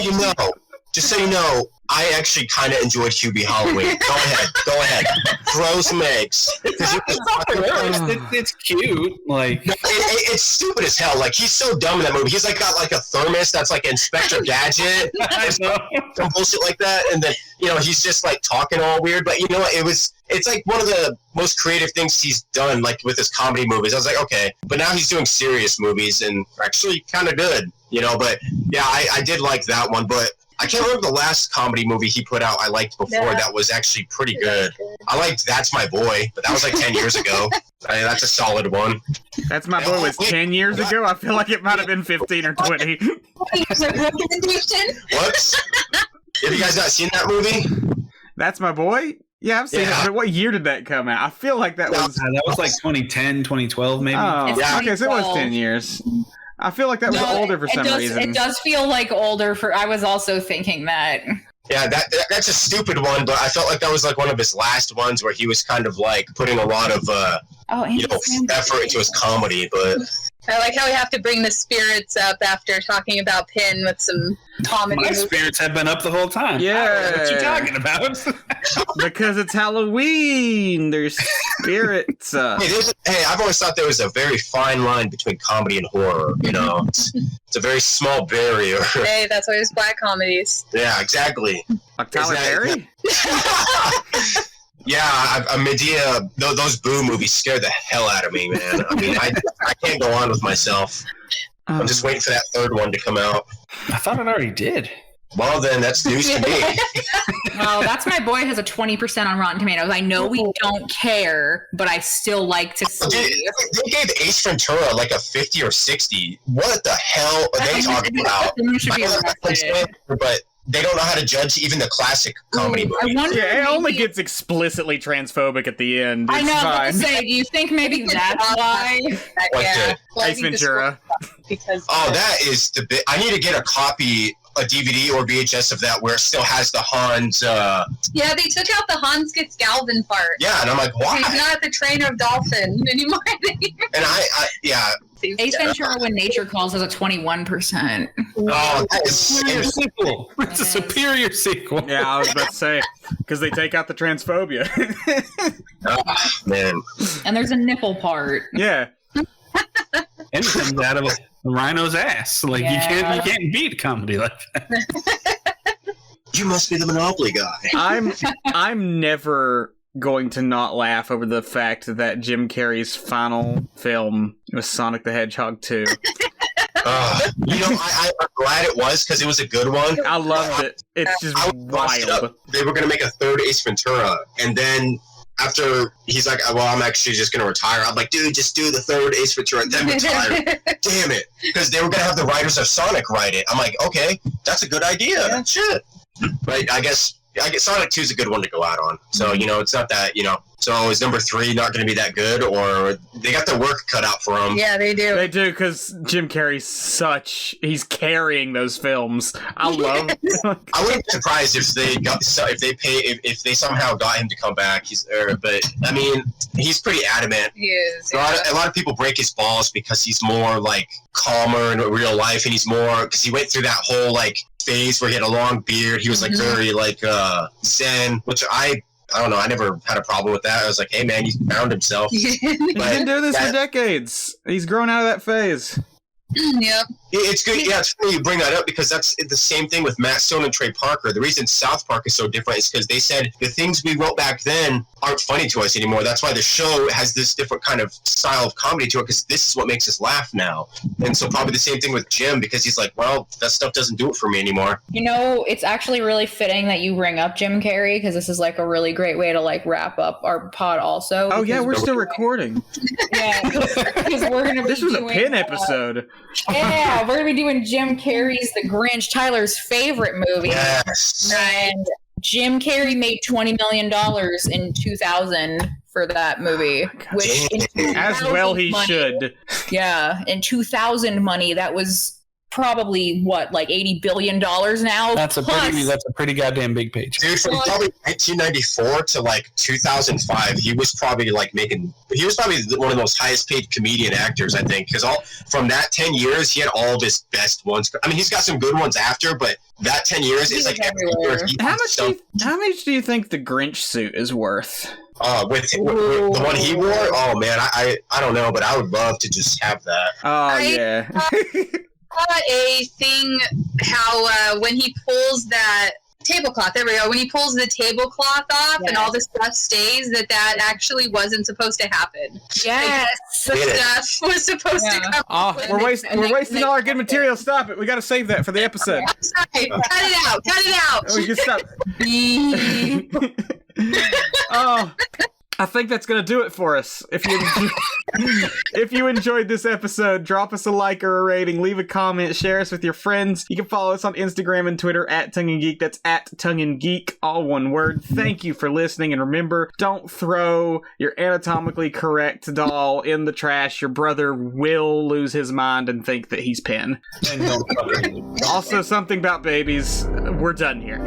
Speaker 4: you know, I actually kind of enjoyed Hubie Halloween. Go ahead. Throw some eggs.
Speaker 2: It's cute. Like
Speaker 4: it's stupid as hell. Like he's so dumb in that movie. He's like got like a thermos that's like Inspector Gadget, some bullshit like that. And then he's just like talking all weird. But you know what? It's like one of the most creative things he's done, like with his comedy movies. I was like, okay, but now he's doing serious movies and actually kind of good. But yeah, I did like that one, but. I can't remember the last comedy movie he put out I liked before that was actually pretty good. I liked That's My Boy, but that was like 10 years ago. That's a solid one.
Speaker 1: That's My Boy was 10 years ago? I feel like it might have been 15 or 20.
Speaker 4: What? Have you guys not seen that movie?
Speaker 1: That's My Boy? Yeah, I've seen it. But what year did that come out? I feel like that was
Speaker 2: like 2010, 2012 maybe.
Speaker 1: Oh, yeah. Okay, so it was 10 years. I feel like that was older for some reason.
Speaker 5: It does feel like older I was also thinking that.
Speaker 4: Yeah, that's a stupid one, but I felt like that was like one of his last ones where he was kind of like putting a lot of effort into his comedy, but
Speaker 3: I like how we have to bring the spirits up after talking about Pin with some comedy.
Speaker 2: My spirits have been up the whole time.
Speaker 1: Yeah.
Speaker 2: What you talking about?
Speaker 1: Because it's Halloween. There's spirits.
Speaker 4: Hey, I've always thought there was a very fine line between comedy and horror. It's a very small barrier.
Speaker 3: Hey, that's why there's black comedies.
Speaker 4: Yeah, exactly.
Speaker 1: Like Tyler Perry?
Speaker 4: Yeah, Medea, those Boo movies scare the hell out of me, man. I mean, I can't go on with myself. I'm just waiting for that third one to come out.
Speaker 2: I thought it already did.
Speaker 4: Well, then that's news to me.
Speaker 5: Well, That's My Boy has a 20% on Rotten Tomatoes. I know we don't care, but I still like to see.
Speaker 4: They gave Ace Ventura like a 50 or 60. What the hell are they talking about? But they don't know how to judge even the classic comedy movie.
Speaker 1: Yeah, it only gets explicitly transphobic at the end. It's
Speaker 5: I know.
Speaker 1: fine.
Speaker 5: Say, do you think maybe that's why?
Speaker 1: Ace Ventura.
Speaker 3: Because
Speaker 4: that is the bit. I need to get a copy, a DVD or VHS of that where it still has the Hans.
Speaker 3: Yeah, they took out the Hans gets Galvin part.
Speaker 4: Yeah, and I'm like, why?
Speaker 3: He's not the trainer of Dolphin anymore.
Speaker 4: And yeah.
Speaker 5: Ace Ventura When Nature Calls has a 21%.
Speaker 4: Oh, that is
Speaker 2: Superior sequel. It's a superior sequel.
Speaker 1: Yeah, I was about to say, because they take out the transphobia.
Speaker 4: Oh, man.
Speaker 5: And there's a nipple part.
Speaker 1: Yeah.
Speaker 2: And it comes out of a rhino's ass. Like you can't beat comedy like that.
Speaker 4: You must be the Monopoly guy.
Speaker 1: I'm never going to not laugh over the fact that Jim Carrey's final film was Sonic the Hedgehog 2.
Speaker 4: I'm glad it was because it was a good one.
Speaker 1: I loved it. It's just wild.
Speaker 4: They were going to make a third Ace Ventura, and then after he's like, well, I'm actually just going to retire. I'm like, dude, just do the third Ace Ventura and then retire. Damn it. Because they were going to have the writers of Sonic write it. I'm like, okay, that's a good idea. Yeah. Shit. But I guess Sonic 2 is a good one to go out on. So, it's not that, So is number 3 not going to be that good? Or they got their work cut out for them?
Speaker 3: Yeah, they do.
Speaker 1: They do, because Jim Carrey's he's carrying those films. I love
Speaker 4: I wouldn't be surprised if they somehow got him to come back. But I mean, he's pretty adamant.
Speaker 3: He is.
Speaker 4: A lot of people break his balls because he's more like calmer in real life, and he's more because he went through that whole like phase where he had a long beard. He was like very like zen, which I don't know. I never had a problem with that. I was like, hey man, he's found himself.
Speaker 1: He's been doing this for decades. He's grown out of that phase.
Speaker 3: Yep.
Speaker 4: It's good. Yeah, it's funny you bring that up because that's the same thing with Matt Stone and Trey Parker. The reason South Park is so different is because they said the things we wrote back then aren't funny to us anymore. That's why the show has this different kind of style of comedy to it because this is what makes us laugh now. And so probably the same thing with Jim because he's like, well, that stuff doesn't do it for me anymore.
Speaker 5: It's actually really fitting that you bring up Jim Carrey because this is like a really great way to like wrap up our pod also.
Speaker 1: Oh yeah, we're still recording.
Speaker 5: Yeah, because we're going to be
Speaker 1: This was a pin episode.
Speaker 5: Yeah, we're going to be doing Jim Carrey's The Grinch, Tyler's favorite movie.
Speaker 4: Yes.
Speaker 5: And Jim Carrey made $20 million in 2000 for that movie. Which
Speaker 1: as well he should.
Speaker 5: Yeah, in 2000 money, that was probably like $80 billion now.
Speaker 2: That's a pretty goddamn big page.
Speaker 4: Dude, from probably 1994 to like 2005, he was probably one of the most highest paid comedian actors, I think, because from that 10 years, he had all of his best ones. I mean, he's got some good ones after, but that 10 years is like every year.
Speaker 1: How much do you think the Grinch suit is worth?
Speaker 4: With the one he wore? Oh man, I don't know, but I would love to just have that.
Speaker 1: Oh yeah.
Speaker 3: A thing how when he pulls that tablecloth, there we go, when he pulls the tablecloth off and all the stuff stays, that actually wasn't supposed to happen.
Speaker 5: Yes.
Speaker 3: The stuff was supposed to come.
Speaker 1: Oh, we're wasting all our good material. Stop it. We got to save that for the episode.
Speaker 3: I'm sorry. Cut it out.
Speaker 1: We can stop. Oh, I think that's going to do it for us. If you enjoyed this episode, drop us a like or a rating, leave a comment, share us with your friends. You can follow us on Instagram and Twitter @TongueandGeek. That's @TongueandGeek, all one word. Thank you for listening, and remember, don't throw your anatomically correct doll in the trash. Your brother will lose his mind and think that he's Penn.
Speaker 2: And don't cover it.
Speaker 1: Also, something about babies. We're done here.